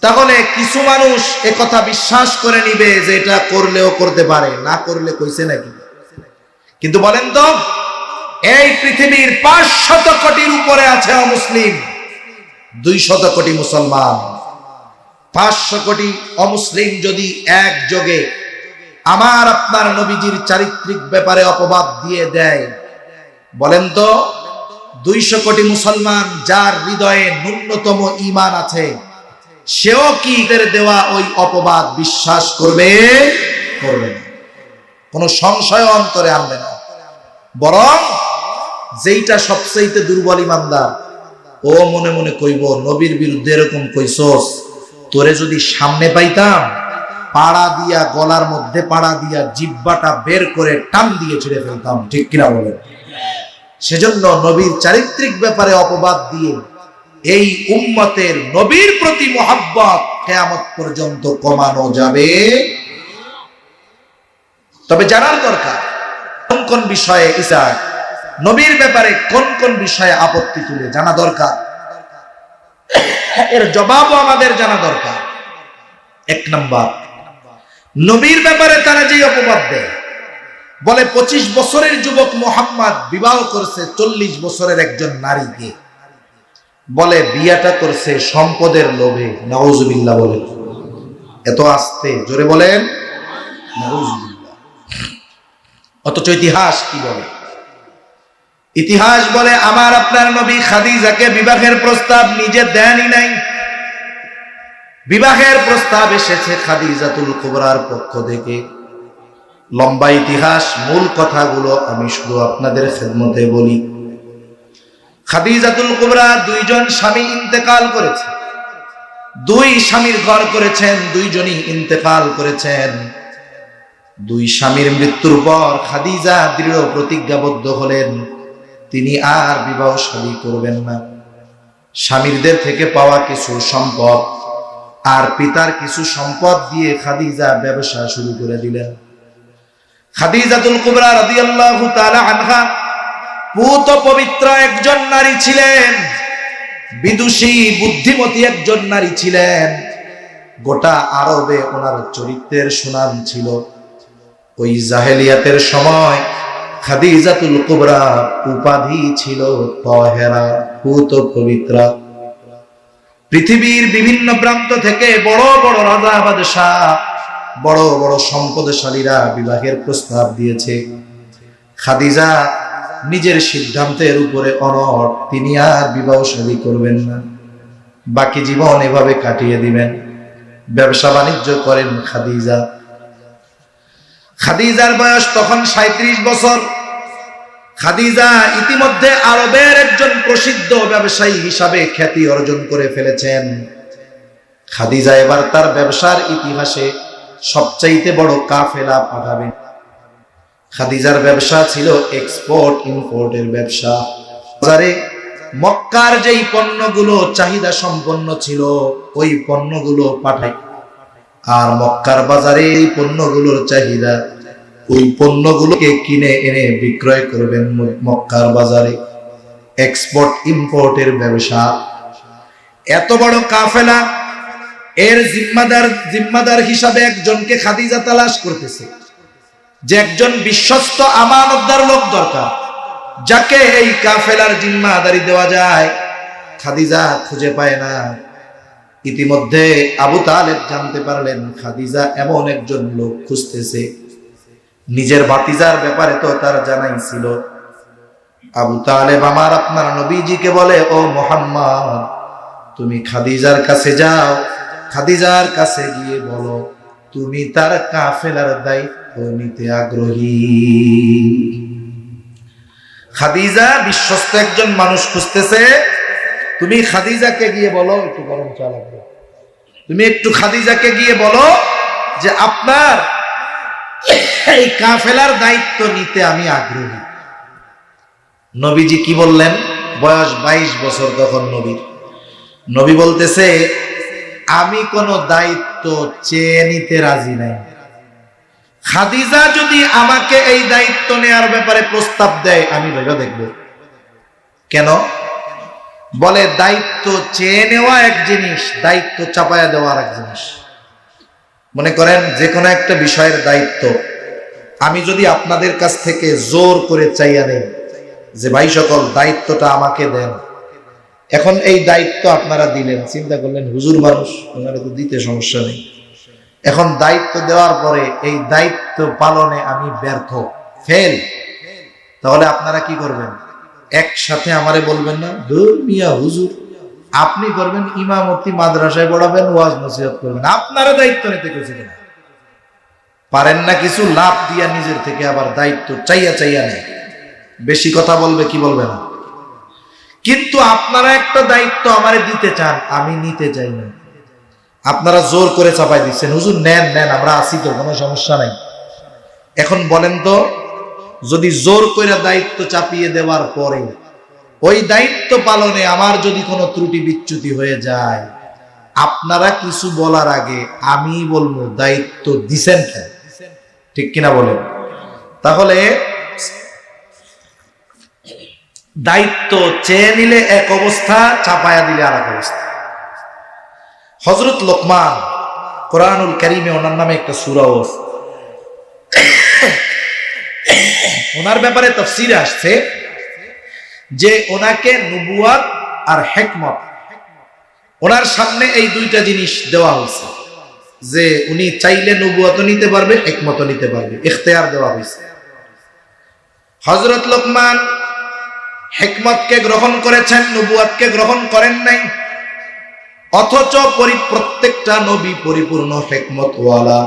তাহলে কিছু মানুষ একথা বিশ্বাস করে নিবে যে এটা করলেও করতে পারে, না করলে কইছে নাকি। কিন্তু বলেন তো, এই পৃথিবীর ৫০০ কোটির উপরে আছে অমুসলিম, ২০০ কোটি মুসলমান। ৫০০ কোটি অমুসলিম যদি একযোগে আমার আপনার নবীজির চারিত্রিক ব্যাপারে অপবাদ দিয়ে দেয়, বলেন তো ২০০ কোটি মুসলমান যার হৃদয়ে ন্যূনতম ঈমান আছে, সেও কি এদের দেওয়া ওই অপবাদ বিশ্বাস করবে? করবে না, কোনো সংশয় অন্তরে আনবে না। বরং যেইটা সবচেয়ে দুর্বল ইমানদার, ও মনে মনে কইব, নবীর বিরুদ্ধে এরকম কইছস, তোরে যদি সামনে পাইতাম, পাড়া দিয়া, গলার মধ্যে পাড়া দিয়া জিহ্বাটা বের করে টান দিয়ে ছেড়ে ফেলতাম। ঠিক কিনা বলেন? সেজন্য নবীর চারিত্রিক ব্যাপারে অপবাদ দিয়ে এই উম্মতের নবীর প্রতি মুহাব্বত কিয়ামত পর্যন্ত কমানো যাবে। তবে জানার দরকার কোন কোন বিষয়ে ইসা নবীর ব্যাপারে কোন কোন বিষয়ে আপত্তি তুলে, জানা দরকার। এর জবাবও আমাদের জানা দরকার। ১ নাম্বার, নবীর ব্যাপারে তারা যে অপবাদ দেয়, বলে ২৫ বছরের যুবক মুহাম্মদ বিবাহ করছে ৪০ বছরের একজন নারীকে, বলে বিয়াটা করছে সম্পদের লোভে। নাউজুবিল্লাহ বলে। এত আস্তে, জোরে বলেন নাউজুবিল্লাহ। অথচ ইতিহাস কি বলে? ইতিহাস বলে আমার আপনার নবী খাদিজাকে বিবাহের প্রস্তাব নিজে দেনই নাই। বিবাহের প্রস্তাব এসেছে খাদিজাতুল কুবরার পক্ষ থেকে। লম্বা ইতিহাস, মূল কথাগুলো আমি শুধু আপনাদের খেদমতে বলি। খাদিজাতুল কুবরা ২ জন স্বামী ইন্তেকাল করেছে, ২ স্বামীর ঘর করেছেন, ২ জনই ইন্তেকাল করেছেন। ২ স্বামীর মৃত্যুর পর খাদিজা দৃঢ় প্রতিজ্ঞাবদ্ধ হলেন তিনি আর বিবাহ শাদী করবেন না। স্বামীদের থেকে পাওয়া কিছু সম্পদ আর পিতার কিছু সম্পদ দিয়ে খাদিজা ব্যবসা শুরু করে দিলেন। খাদিজাতুল কুবরা রাদিয়াল্লাহু তাআলা আনহা পুত পবিত্র একজন নারী ছিলেন, বিদুষী বুদ্ধিমতী একজন নারী ছিলেন। গোটা আরবে ওনার চরিত্রের সুনাম ছিল। ওই জাহেলিয়াতের সময় খাদিজাতুল কুবরা উপাধি ছিল তাহেরা, পুত পবিত্রা। পৃথিবীর বিভিন্ন প্রান্ত থেকে বড় বড় রাজা বাদশাহ, বড় বড় সম্পদশালীরা বিবাহের প্রস্তাব দিয়েছে। খাদিজা নিজের সিদ্ধান্তের উপরে অনড়, তিনি আর বিবাহ শাদী করবেন না, বাকি জীবন এভাবে কাটিয়ে দিবেন। ব্যবসা বাণিজ্য করেন খাদিজা। খাদিজার বয়স তখন ৩৭ বছর। খাদিজা ইতিমধ্যে আরবের একজন প্রসিদ্ধ ব্যবসায়ী হিসাবে খ্যাতি অর্জন করে ফেলেছেন। খাদিজা এবার তার ব্যবসার ইতিহাসে সবচাইতে বড় কাফেলা পাঠাবেন। খাদিজার ব্যবসা ছিল এক্সপোর্ট ইম্পোর্টের ব্যবসা। বাজারে মক্কার যেই পণ্যগুলো চাহিদা সম্পন্ন ছিল ওই পণ্যগুলো পাঠাই, আর মক্কার বাজারে এই পণ্যগুলোর চাহিদা, ওই পণ্যগুলোকে কিনে এনে বিক্রয় করবেন মক্কার বাজারে। এক্সপোর্ট ইম্পোর্টের ব্যবসা। এত বড় কাফেলা, এর জিম্মাদার হিসাবে একজনকে খাদিজা তালাশ করতেছে, যে একজন বিশ্বস্ত আমানতদার লোক দরকার, যাকে এই কাফেলার জিম্মাদারি দেওয়া যায়। খাদিজা খুঁজে পায় না। ইতিমধ্যে আবু তালেব জানতে পারলেন খাদিজা এমন একজন লোক খুঁজতেছে। নিজের ভাতিজার ব্যাপারে তো তার জানাই ছিল। আবু তালেব আমার আপনার নবীজিকে বলে, ও মুহাম্মদ, তুমি খাদিজার কাছে যাও, খাদিজার কাছে গিয়ে বলো তুমি তার কাফেলার দায়িত্ব নিতে আগ্রহী। খাদিজা বিশ্বস্ত একজন মানুষ খুঁজতেছে, তুমি খাদিজাকে গিয়ে বলো, একটু গরম চা লাগবে, তুমি একটু খাদিজাকে গিয়ে বলো যে আপনার এই কাফেলার দায়িত্ব নিতে আমি আগ্রহী। নবীজি কি বললেন? বয়স 22 বছর তখন নবী বলতেছে, আমি কোন দায়িত্ব চেয়ে নিতে রাজি নাই। খাদিজা যদি আমাকে এই দায়িত্ব নেয়ার ব্যাপারে প্রস্তাব দেয় আমি ভেবে দেখব। কেন? বলে দায়িত্ব চেয়ে নেওয়া এক জিনিস, দায়িত্ব চাপায়া দেওয়া এক জিনিস। মনে করেন যে কোনো একটা বিষয়ের দায়িত্ব আমি যদি আপনাদের কাছ থেকে জোর করে চাইয়া নেই যে ভাই সকল দায়িত্বটা আমাকে দেন, এখন এই দায়িত্ব আপনারা দিলেন, চিন্তা করলেন হুজুর মানুষ, ওনারা তো দিতে সমস্যা নেই। এখন দায়িত্ব দেওয়ার পরে এই দায়িত্ব পালনে আমি ব্যর্থ, ফেল, তাহলে আপনারা কি করবেন? একসাথে আমারে বলবেন না, ধুর মিয়া হুজুর, আপনি করবেন ইমামতি, মাদ্রাসায় পড়াবেন, ওয়াজ নসিহত করবেন, আপনারা দায়িত্ব নিতে গেছিলেন, পারেন না কিছু, লাভ দিয়া নিজের থেকে আবার দায়িত্ব চাইয়া নেয়। বেশি কথা বলবে কি বলবে না। কিন্তু আপনারা একটা দায়িত্ব আমারে দিতে চান, আমি নিতে চাই না, আপনারা জোর করে চাপাই দিচ্ছেন, হুজুর নেন নেন, আমরা আছি তো, কোনো সমস্যা নাই। এখন বলেন তো, যদি জোর করে দায়িত্ব চাপিয়ে দেওয়ার পরে ওই দায়িত্ব পালনে আমার যদি কোনো ত্রুটি বিচ্যুতি হয়ে যায়, আপনারা কিছু বলার আগে আমি বলবো দায়িত্ব দিছেন কেন? ঠিক কিনা বলেন? তাহলে দায়িত্ব চেয়ে নিলে এক অবস্থা, চাপায়া দিলে আর এক অবস্থা। হযরত লোকমান কোরআনুল কারীমে ওনার নামে একটা সূরা আছে, ওনার ব্যাপারে তাফসীরে আসছে যে ওনাকে নবুয়ত আর হিকমত, ওনার সামনে এই দুইটা জিনিস দেওয়া হয়েছে, যে উনি চাইলে নবুয়ত নিতে পারবে, হিকমত নিতে পারবে, ইখতিয়ার দেওয়া হয়েছে। হযরত লোকমান হিকমতকে গ্রহণ করেছেন, নবুয়তকে গ্রহণ করেন নাই। অথচ প্রত্যেকটা নবী পরিপূর্ণ হিকমতওয়ালা,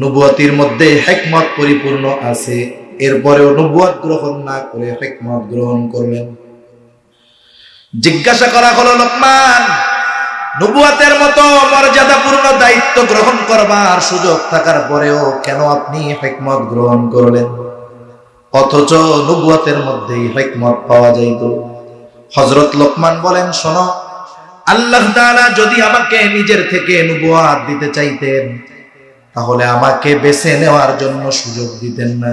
নবুয়তের মধ্যে হিকমত পরিপূর্ণ আছে, এরপরেও নবুয়ত গ্রহণ না করে হিকমত গ্রহণ করলেন। জিজ্ঞাসা করা হলো, লোকমান, নবুয়তের মতো মর্যাদাপূর্ণ দায়িত্ব গ্রহণ করবার সুযোগ থাকার পরেও কেন আপনি হিকমত গ্রহণ করলেন? অথচ নবুয়তের মধ্যেই হিকমত পাওয়া যাইত। হযরত লোকমান বলেন, শোনো, আল্লাহ তাআলা যদি আমাকে নিজের থেকে নবুয়ত দিতে চাইতেন তাহলে আমাকে বেছে নেওয়ার জন্য সুযোগ দিতেন না,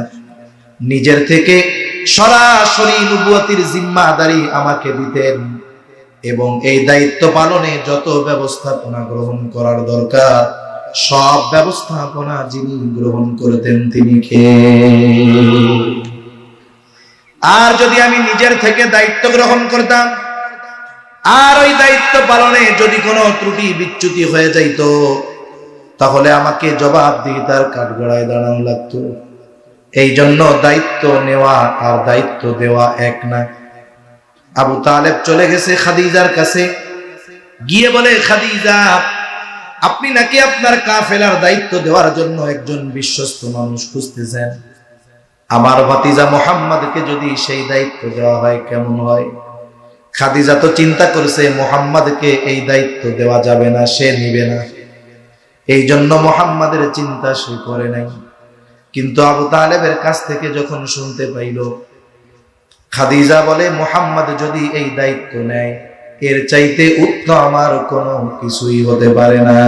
নিজের থেকে সরাসরি নবুয়তের জিম্মাদারি আমাকে দিতেন, এবং এই দায়িত্ব পালনে যত ব্যবস্থাপনা গ্রহণ করার দরকার সব ব্যবস্থাপনা যিনি গ্রহণ করতেন তিনি কে? আর যদি আমি নিজের থেকে দায়িত্ব গ্রহণ করতাম আর ওই দায়িত্ব পালনে যদি কোনো ত্রুটি বিচ্যুতি হয়ে যাইত তাহলে আমাকে জবাবদিহিতার কাঠগড়ায় দাঁড়ানো লাগতো। এই জন্য দায়িত্ব নেওয়া আর দায়িত্ব দেওয়া এক না। আবু তালেব চলে গেছে খাদিজার কাছে, গিয়ে বলে, খাদিজা, আপনি নাকি আপনার কাফেলার দায়িত্ব দেওয়ার জন্য একজন বিশ্বস্ত মানুষ খুঁজতেছেন, আমার ভাতিজা মুহাম্মদকে যদি সেই দায়িত্ব দেওয়া হয় কেমন হয়? খাদিজা তো চিন্তা করেছে মুহাম্মদকে এই দায়িত্ব দেওয়া যাবে না, সে নিবে না, এই জন্য মুহাম্মদের চিন্তা সে করে নাই। কিন্তু আবু তালেবের কাছ থেকে যখন শুনতে পাইল খাদিজা বলে, মুহাম্মদ যদি এই দায়িত্ব নেয়, এর চাইতে উত্তম আমার কোনো কিছুই হতে পারে না।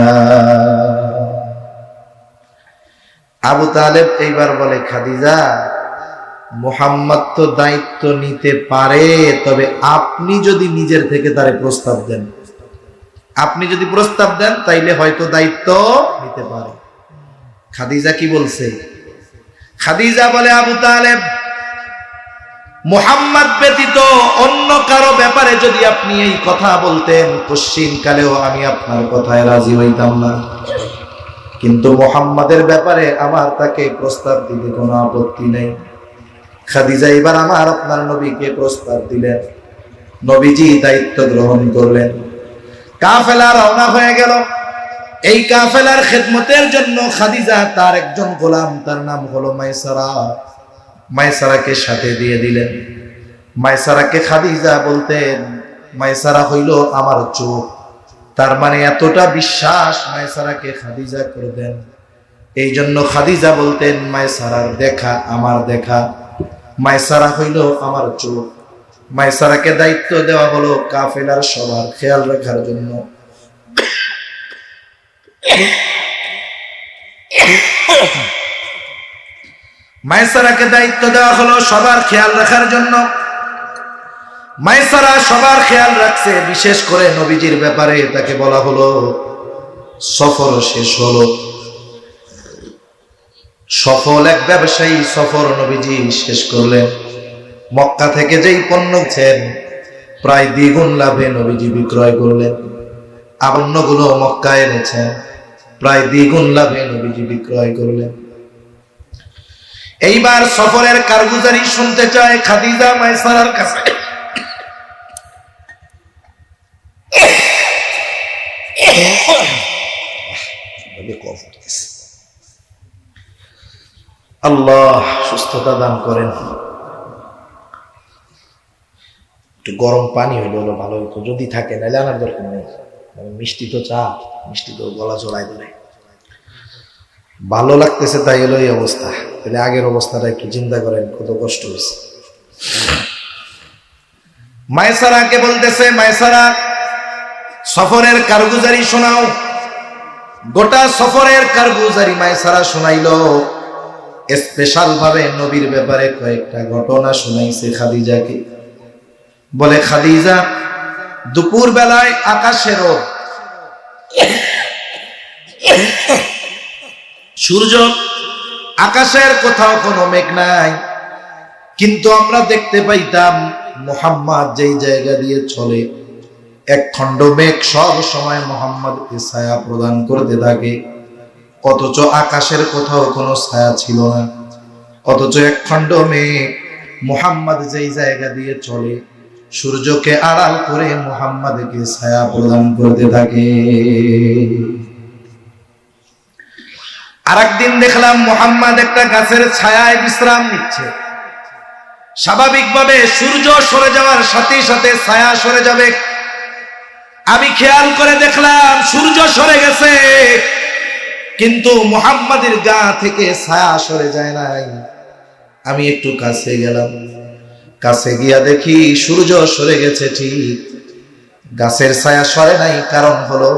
আবু তালেব এইবার বলে, খাদিজা, মুহাম্মদ তো দায়িত্ব নিতে পারে, তবে আপনি যদি নিজের থেকে তারে প্রস্তাব দেন, আপনি যদি প্রস্তাব দেন তাইলে হয়তো দায়িত্ব নিতে পারে। খাদিজা কি বলছে? খাদিজা বলে, আবু তালেব, মুহাম্মদ ব্যতীত অন্য কারো ব্যাপারে যদি আপনি এই কথা বলতেন, পশ্চিম কালেও আমি আপনার কথায় রাজি হইতাম না, কিন্তু মুহাম্মাদের ব্যাপারে আমার তাকে প্রস্তাব দিতে কোনো আপত্তি নেই। খাদিজা এবার আমার আপনার নবীকে প্রস্তাব দিলেন, নবীজি দায়িত্ব গ্রহণ করলেন। কাফেলা রওনা হয়ে গেল। এই কাফেলার খেদমতের জন্য খাদিজা তার একজন গোলাম, তার নাম হলো মাইসারা, মাইসারাকে সাথে দিয়ে দিলেন। মাইসারাকে খাদিজা বলতেন, মাইসারা হইল আমার চোখ। তার মানে এতটা বিশ্বাস মাইসারাকে খাদিজা করে দেন। এই জন্য খাদিজা বলতেন, মাইসারার দেখা আমার দেখা, মাইসারা হইল আমার চোখ। মাইসারাকে দায়িত্ব দেওয়া হলো কাফেলার সবার খেয়াল রাখার জন্য। মাইসারাকে দায়িত্ব দেওয়া হলো সবার খেয়াল রাখার জন্য। মাইসারা সবার খেয়াল রাখছে, বিশেষ করে নবীজির ব্যাপারে তাকে বলা হলো। সফর শেষ হলো, সফল এক ব্যবসায়ী সফর নবীজি শেষ করলেন। মক্কা থেকে যেই পণ্য ছেন প্রায় দ্বিগুণ লাভে নবীজি বিক্রয় করলেন। পণ্যগুলো মক্কায় এনেছেন, প্রায় দ্বিগুণ লাভে নবীজি বিক্রয় করলেন। এইবার সফরের কারগুজারি শুনতে চায় খাদিজা মাইসারার কাছে। আল্লাহ সুস্থতা দান করেন। একটু গরম পানি হইলে হলো ভালো হইতো, যদি থাকে, নাহলে আনার দরকার নেই। মিষ্টি তো চা, মিষ্টি তো গলা জড়াই ধরে। ভালো লাগতেছে তাই হলো এই অবস্থা। তাহলে আগের অবস্থাটা একটু চিন্তা করেন, কত কষ্ট হয়েছে। মাইসারাকে বলতেছে, মাইসারা, সফরের কারগুজারি শোনাও। গোটা সফরের কারগুজারি মাইসারা শোনাইলো। স্পেশাল ভাবে নবীর ব্যাপারে কয়েকটা ঘটনা শোনাইছে খাদিজাকে। বলে, খাদিজা, দুপুর বেলায় আকাশেরও সূর্য, আকাশের কোথাও কোনো মেঘ নাই, কিন্তু আমরা দেখতে পাইতাম মুহাম্মদ যেই জায়গা দিয়ে চলে, এক খণ্ড মেঘ সব সময় মুহাম্মদকে ছায়া প্রদান করতে থাকে। অথচ আকাশের কোথাও কোনো ছায়া ছিল না। অথচ এক খণ্ড মেঘ মুহাম্মদ যেই জায়গা দিয়ে চলে, সূর্যকে আড়াল করে মুহাম্মদকে ছায়া প্রদান করতে থাকে। আরেকদিন দেখলাম মুহাম্মদ একটা গাছের ছায়ায় বিশ্রাম নিচ্ছে। স্বাভাবিকভাবে সূর্য সরে যাওয়ার সাথে সাথে ছায়া সরে যাবে। আমি খেয়াল করে দেখলাম সূর্য সরে গেছে, কিন্তু মুহাম্মাদের গা থেকে ছায়া সরে যায় নাই। আমি একটু কাছে গেলাম, কাছে গিয়া দেখি সূর্য সরে গেছে ঠিক, গাছের ছায়া সরে নাই। কারণ হলো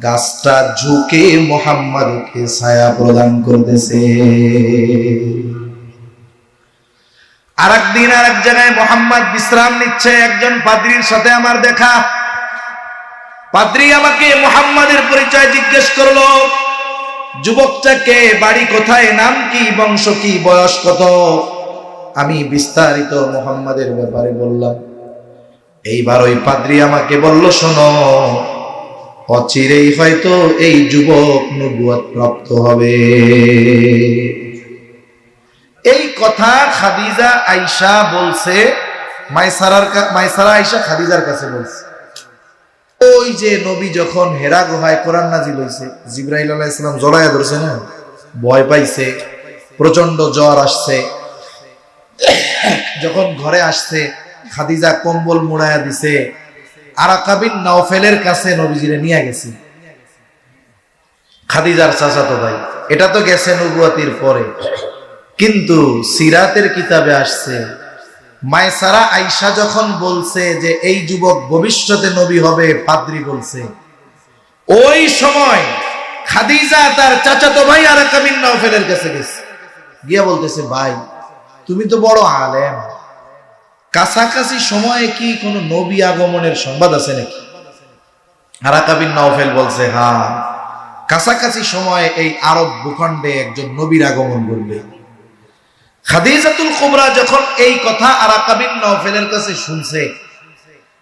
গাছটা ঝুঁকে মুহাম্মাদকে ছায়া প্রদান করতেছে। আরেকদিন আরেক জায়গায় মুহাম্মদ বিশ্রাম নিচ্ছে, একজন পাদ্রীর সাথে আমার দেখা। পাদ্রী আমাকে মুহাম্মাদের পরিচয় জিজ্ঞেস করলো। যুবকটাকে, বাড়ি কোথায়, নাম কি, বংশ কি, বয়স কত? আমি বিস্তারিত মুহাম্মাদের ব্যাপারে বললাম। এইবার ওই পাদ্রী আমাকে বলল, শোনো, অচিরেই হয়তো এই যুবক নবুয়ত প্রাপ্ত হবে। এই কথা খাদিজা আয়েশা বলছে, মাইসারা আয়েশা খাদিজার কাছে বলছে। ওই যে নবী যখন হেরা গুহায় কোরআন নাজিল হইছে, জিবরাইল আলাইহিস সালাম জড়ায়া ধরছে না, ভয় পাইছে, প্রচন্ড জ্বর আসছে। যখন ঘরে আসছে, খাদিজা কম্বল মুড়ায়া দিছে। আরাকা বিন নাওফেলের কাছে নবীজিরে নিয়ে গেছে, খাদিজার চাচাতো ভাই। এটা তো গেছে নবুয়তির পরে, কিন্তু সিরাতের কিতাবে আসছে মায়সারা আয়েশা যখন বলছে যে এই যুবক ভবিষ্যতে নবী হবে, পাদ্রী বলছে, ওই সময় খাদিজা তার চাচাতো ভাই আরাকা বিন নাওফেলের কাছে গেছে, গিয়া বলতেছে, ভাই তুমি তো বড় আলেম, কাছাকাছি সময়ে কি কোনো নবী আগমনের সংবাদ আছে নাকি? আরাকা বিন নাওফেল বলছে, হ্যাঁ, কাছাকাছি সময়ে এই আরব ভূখণ্ডে একজন নবীর আগমন করবে। খাদিজাতুল কুবরা যখন এই কথা আরাকা বিন নাওফেলের কাছে শুনছে,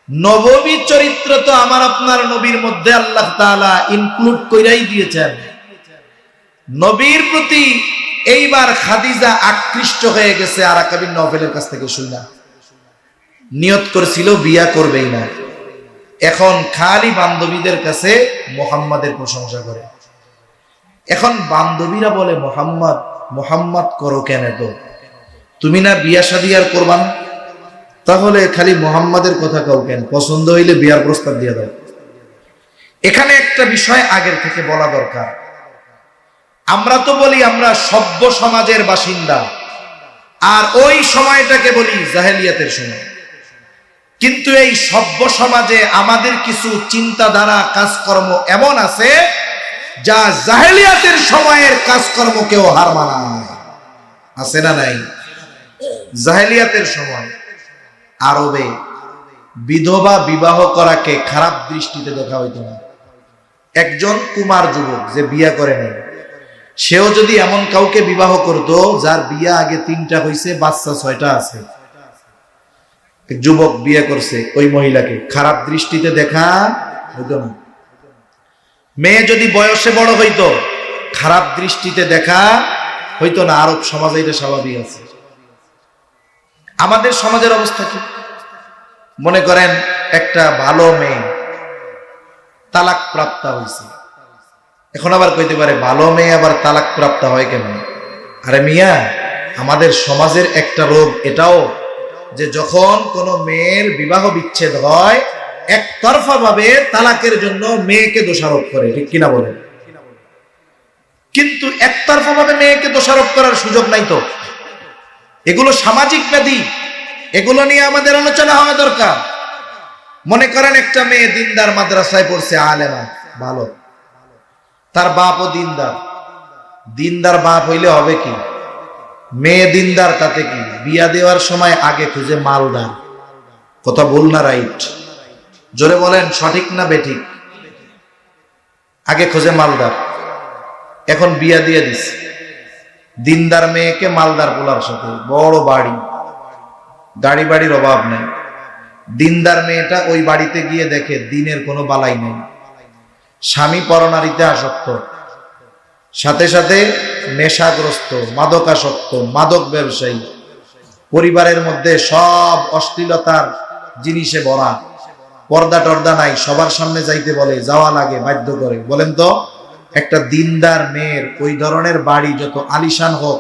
নববী চরিত্র তো আমার আপনার নবীর মধ্যে আল্লাহ তাআলা ইনক্লুড কইরাই দিয়েছেন, নবীর প্রতি এইবার খাদিজা আকৃষ্ট হয়ে গেছে। আরাকা বিন নাওফেলের কাছ থেকে শুনা নিয়ত করেছিল বিয়া করবেই না, এখন খালি বান্ধবীদের কাছে মুহাম্মাদের প্রশংসা করে। এখন বান্ধবীরা বলে, মুহাম্মদ মুহাম্মদ করো কেন, তো তুমি না বিয়া শাদী আর করবা না, তাহলে খালি মুহাম্মাদের কথা কাউ কেন, পছন্দ হইলে বিয়ার প্রস্তাব দিয়ে দাও। এখানে একটা বিষয় আগের থেকে বলা দরকার। আমরা তো বলি আমরা সভ্য সমাজের বাসিন্দা, আর ওই সময়টাকে বলি জাহেলিয়াতের সময়। কিন্তু এই সভ্য সমাজে আমাদের কিছু চিন্তাধারা, কাজকর্ম এমন আছে যা জাহেলিয়াতের সময়ের কাজকর্মকেও হার মানায়। আছে না নাই? জাহেলিয়াতের সময় আরবে বিধবা বিবাহ করাকে খারাপ দৃষ্টিতে দেখা হইতো না। একজন কুমার যুবক যে বিয়া করে নাই, সেও যদি এমন কাউকে বিবাহ করতো যার বিয়া আগে 3টা হইছে, বাচ্চা 6টা আছে, যুবক বিয়ে করছে, ওই মহিলাকে খারাপ দৃষ্টিতে দেখা হইতো না। মেয়ে যদি বয়সে বড় হইতো, খারাপ দৃষ্টিতে দেখা হইতো না। আরব সমাজে এটা স্বাভাবিক আছে। আমাদের সমাজের অবস্থা কি? মনে করেন একটা ভালো মেয়ে তালাক প্রাপ্ত হয়েছে, এখন আবার কইতে পারে ভালো মেয়ে আবার তালাক প্রাপ্ত হয় কেমন? আরে মিয়া, আমাদের সমাজের একটা রোগ এটাও যে যখন কোনো মেয়ের বিবাহ বিচ্ছেদ হয়, একতরফা ভাবে তালাকের জন্য মেয়েকে দোষারোপ করে, ঠিক কিনা বলেন? কিন্তু একতরফা ভাবে মেয়েকে দোষারোপ করার সুযোগ নাই তো। এগুলো সামাজিক ব্যাধি, এগুলো নিয়ে আমাদের আলোচনা হওয়া দরকার। মনে করেন একটা মেয়ে দিনদার, মাদ্রাসায় পড়ছে, আলেমা, ভালো, তার বাপও দিনদার। দিনদার বাপ হইলে হবে কি? মেয়ে দিনদার, তাতে কি? বিয়া দেওয়ার সময় আগে খুঁজে মালদার। কথা ভুল না রাইট? জোরে বলেন, সঠিক না বেঠিক? আগে খোঁজে মালদার। এখন বিয়া দিয়ে দিছে দিনদার মেয়েকে মালদার পোলার সাথে, বড় বাড়ি, গাড়ি বাড়ির অভাব নেই। দিনদার মেয়েটা ওই বাড়িতে গিয়ে দেখে দিনের কোনো বালাই নেই, স্বামী পরনারীতে আসক্ত, সাথে সাথে নেশাগ্রস্ত, মাদকাসক্ত, মাদক ব্যবসায়ী, পরিবারের মধ্যে সব অশ্লীলতার জিনিসে ভরা, পর্দা টর্দা নাই, সবার সামনে যাইতে বলে, যাওয়া লাগে, বাধ্য করে। বলেন তো, একটা দিনদার মেয়ের ওই ধরনের বাড়ি যত আলিশান হোক,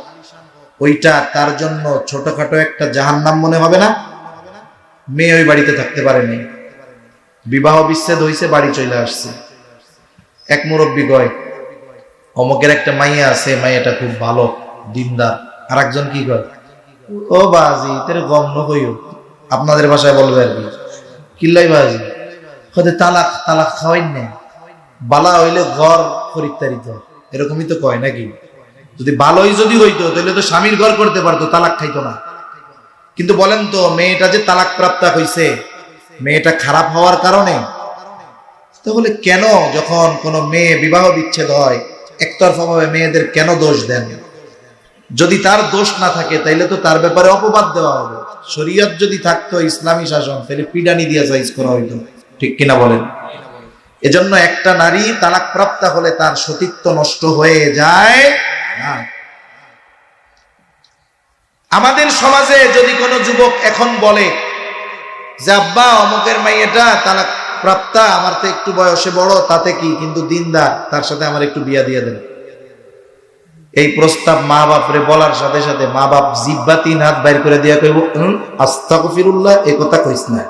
ওইটা তার জন্য ছোটখাটো একটা জাহান্নাম মনে হবে না? মেয়ে ওই বাড়িতে থাকতে পারেনি, বিবাহ বিচ্ছেদ হয়েছে, বাড়ি চলে আসছে। এক মুরব্বী কয়, অমকের একটা মাইয়া আছে, মাইয়াটা খুব ভালো, দিনদার। আর একজন কি কয়, ও বাজি তেরে গম নইও, আপনাদের ভাষায় বলবে আর কি, কিল্লাই বাজি হতে তালাক তালাক খাওয়াই না, বালা হইলে ঘর পরিত্যারিত, এরকমই তো কয় নাকি? যদি ভালোই যদি হইতো তাহলে তো স্বামীর ঘর করতে পারতো, তালাক খাইতো না। কিন্তু বলেন তো, মেয়েটা যে তালাক প্রাপ্ত হইছে, মেয়েটা খারাপ হওয়ার কারণে? তাহলে কেন যখন কোনো মেয়ে বিবাহ বিচ্ছেদ হয়, একতরফা ভাবে মেয়েদের কেন দোষ দেন? যদি তার দোষ না থাকে তাইলে তো তার ব্যাপারে অপবাদ দেওয়া হবে। শরীয়ত যদি থাকতো, ইসলামী শাসন, তাহলে পিডানি দিয়ে জায়েজ করা হইতো, ঠিক কিনা বলেন? এজন্য একটা নারী তালাক প্রাপ্ত হলে তার সতীত্ব নষ্ট হয়ে যায় না। আমাদের সমাজে যদি কোনো যুবক এখন বলে যে আব্বা অমুকের মাইয়াটা তালাক প্রাপ্তা, আমার তো একটু বয়সে বড়, তাতে কি, কিন্তু দিনদার, তার সাথে আমার একটু বিয়া দিয়ে দেন, এই প্রস্তাব মা বাপরে বলার সাথে সাথে মা বাপ জিহ্বা 3 হাত বাইর করে দিয়া কইব, আস্তাগফিরুল্লাহ, এ কথা কইস না,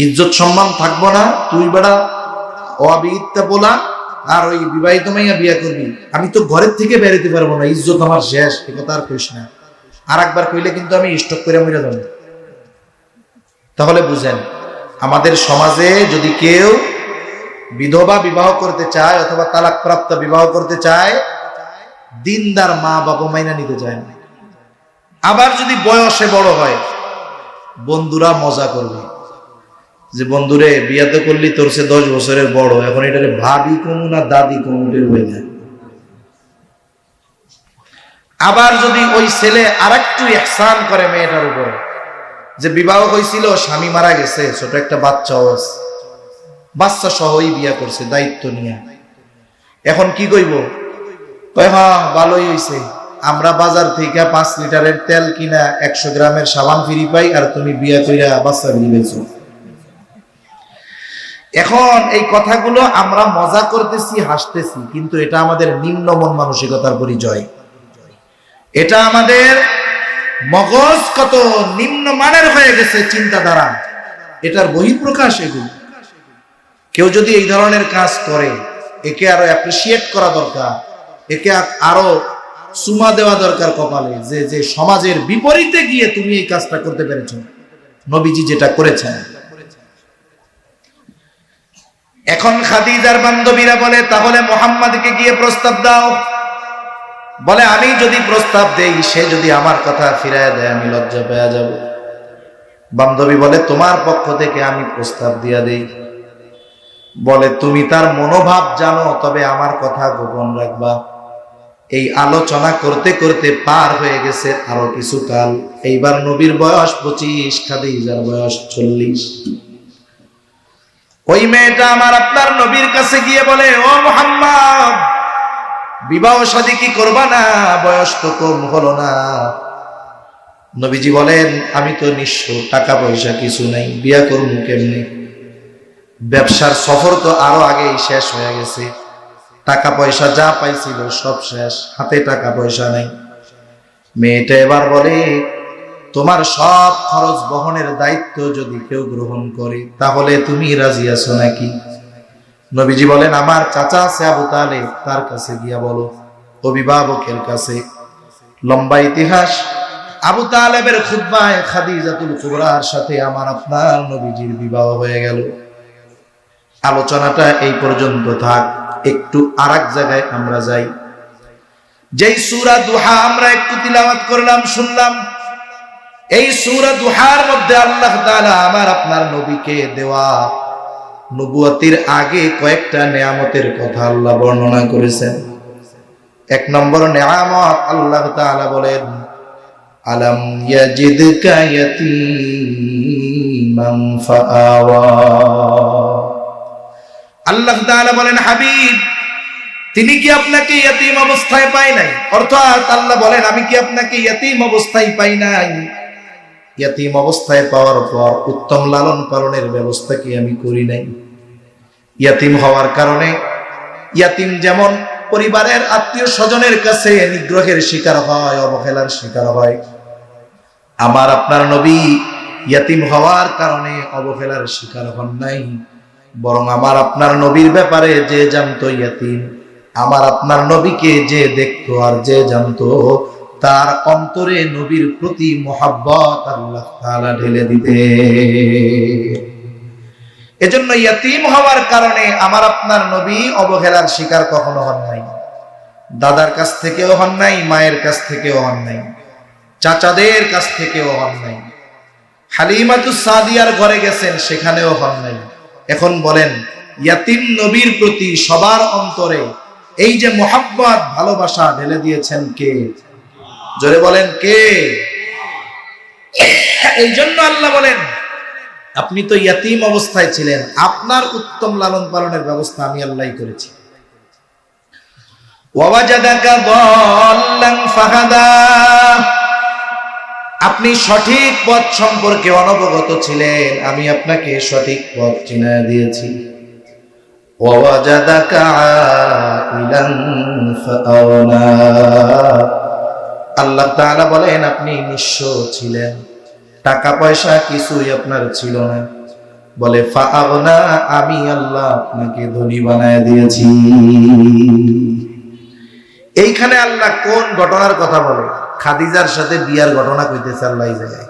ইজ্জত সম্মান থাকবো না, তুই বেড়া অবিহিতা বলা, আর ওই বিবাহিত মাইয়া বিয়া করবি, আমি তো ঘরের থেকে বেরোতে পারবো না, ইজ্জত আমার শেষ, এ কথা আর কইস না। আর একবার কইলে কিন্তু আমি স্টক করে মরে যাবো। তাহলে বুঝেন, আমাদের সমাজে যদি কেউ বিধবা বিবাহ করতে চায় অথবা তালাকপ্রাপ্ত বিবাহ করতে চায়, দিনদার মা বাবা মাইনা নিতে চায় না। আবার যদি বয়সে বড় হয়, বন্ধুরা মজা করবে যে বন্ধুরে বিয়াতে করলি তোর সে 10 বছরের বড়, এখন এটারে ভাবি কমু না দাদি কমুটের হয়ে যায়। আবার যদি ওই ছেলে আরেকটু ইহসান করে মেয়েটার উপরে, যে বিবাহ হয়েছিল স্বামী মারা গেছে, ছোট একটা বাচ্চা সহই বিয়া করছে দায়িত্ব নিয়ে, এখন কি কইব? হ্যাঁ ভালোই হইছে, আমরা বাজার থেকে 5 লিটারের তেল কিনা 100 গ্রামের সাবান ফ্রি পাই, আর তুমি বিয়া কইরা বাচ্চা নিয়েছো। এখন এই কথাগুলো আমরা মজা করতেছি, হাসতেছি, কিন্তু এটা আমাদের নিম্ন মন মানসিকতার পরিচয়। এটা আমাদের মগজ কত নিম্নমানের হয়ে গেছে চিন্তাধারা, এটার বহিঃপ্রকাশ এগুলো। কেউ যদি এই ধরনের কাজ করে, একে আরো অ্যাপ্রিসিয়েট করা দরকার, একে আরো সুমা দেওয়া দরকার কপালে, যে সমাজের বিপরীতে গিয়ে তুমি এই কাজটা করতে পেরেছ, নবীজি যেটা করেছেন। এখন খাদিজার বান্ধবীরা বলে, তাহলে মুহাম্মদকে গিয়ে প্রস্তাব দাও। বলে, আমি যদি প্রস্তাব দেই, সে যদি আমার কথা ফিরায় দেয়, আমি লজ্জা পেয়ে যাব। বান্ধবী বলে, তোমার পক্ষ থেকে আমি প্রস্তাব দিয়া দেই। বলে, তুমি তার মনোভাব জানো, তবে আমার কথা গোপন রাখবা। এই আলোচনা করতে করতে পার হয়ে গেছে আরো কিছু কাল। এইবার নবীর বয়স 25, খাদিজার বয়স 40। ওই মেয়েটা আমার আপনার নবীর কাছে গিয়ে বলে, ও মুহাম্মদ, বিবাহ শাদী কি করবা না? বয়স তো কম হলো না। নবীজি বলেন, আমি তো নিঃস্ব, টাকা পয়সা কিছু নাই, বিয়া করবো কেমনে? ব্যবসার সফর তো আরো আগেই শেষ হয়ে গেছে, টাকা পয়সা যা পাইছিল সব শেষ, হাতে টাকা পয়সা নাই। মেয়েটা এবার বলে, তোমার সব খরচ বহনের দায়িত্ব যদি কেউ গ্রহণ করে, তাহলে তুমি রাজি আছো নাকি? নবীজি বলেন, আমার চাচা আছে আবু তালেব, তার কাছে গিয়া বলো, অভিভাবকের কাছে। লম্বা ইতিহাস। আবু তালেবের খুতবায় খাদিজাতুল কুবরার সাথে আমার আপনার নবীজির বিবাহ হয়ে গেল। আলোচনাটা এই পর্যন্ত থাক, একটু আরেক জায়গায় আমরা যাই। যেই সূরা দুহা আমরা একটু তিলাওয়াত করলাম, শুনলাম, এই সূরা দুহার মধ্যে আল্লাহ তাআলা আমার আপনার নবীকে দেওয়া নবুয়তের আগে কয়েকটা নেয়ামতের কথা আল্লাহ বর্ণনা করেছেন। 1 নম্বর নেয়ামত আল্লাহ তাআলা বলেন, আলাম ইয়াজিদকা ইয়াতীমান ফাআওয়া। আল্লাহ তাআলা বলেন, হাবিব, তিনি কি আপনাকে ইয়াতীম অবস্থায় পায় নাই? অর্থাৎ আল্লাহ বলেন, আমি কি আপনাকে ইয়াতীম অবস্থায় পাই নাই? ইয়াতীম অবস্থায় পাওয়ার পর উত্তম লালন পালনের ব্যবস্থা কি আমি করি নাই? ইয়াতীম হওয়ার কারণে, ইয়াতীম যেমন পরিবারের আত্মীয় স্বজনের কাছে নিগ্রহের শিকার হয়, অবহেলার শিকার হয়, আমার আপনার নবী ইয়াতীম হওয়ার কারণে অবহেলার শিকার হন নাই, বরং আমার আপনার নবীর ব্যাপারে যে জানতো ইয়াতীম, আমার আপনার নবীকে যে দেখতো আর যে জানতো, তার অন্তরে নবীর প্রতি মোহাব্বত আল্লাহ তাআলা ঢেলে দিতে। এজন্য ইয়াতীম হওয়ার কারণে আমার আপনার নবী অবহেলার শিকার কখনো হন নাই। দাদার কাছ থেকেও হন নাই, মায়ের কাছ থেকেও হন নাই, চাচাদের কাছ থেকেও হন নাই। হালিমাতুস সাদিয়ার ঘরে গেছেন, সেখানেও হন নাই। এখন বলেন, ইয়াতীম নবীর প্রতি সবার অন্তরে এই যে মোহাব্বত, ভালোবাসা ঢেলে দিয়েছেন কে? জোরে বলেন, কে? এই জন্য আল্লাহ বলেন, আপনি তো ইয়াতীম অবস্থায় ছিলেন, আপনার উত্তম লালন পালনের ব্যবস্থা আমি আল্লাহই করেছি। ওয়াজাদাকা দাল্লান ফাহাদা, আপনি সঠিক পথ সম্পর্কে অনবগত ছিলেন, আমি আপনাকে সঠিক পথ চিনায় দিয়েছি। ওয়াজাদাকা আইলান ফাআওনা, আল্লাহ তাআলা বলেন, আপনি নিঃস্ব ছিলেন, টাকা পয়সা কিছুই আপনার ছিল না, বলে ফাআগনা, আমি আল্লাহ আপনাকে ধনী বানায় দিয়েছি। এইখানে আল্লাহ কোন ঘটনার কথা বলে? খাদিজার সাথে বিয়ার ঘটনা কইতেছে আল্লাহ এই জায়গায়।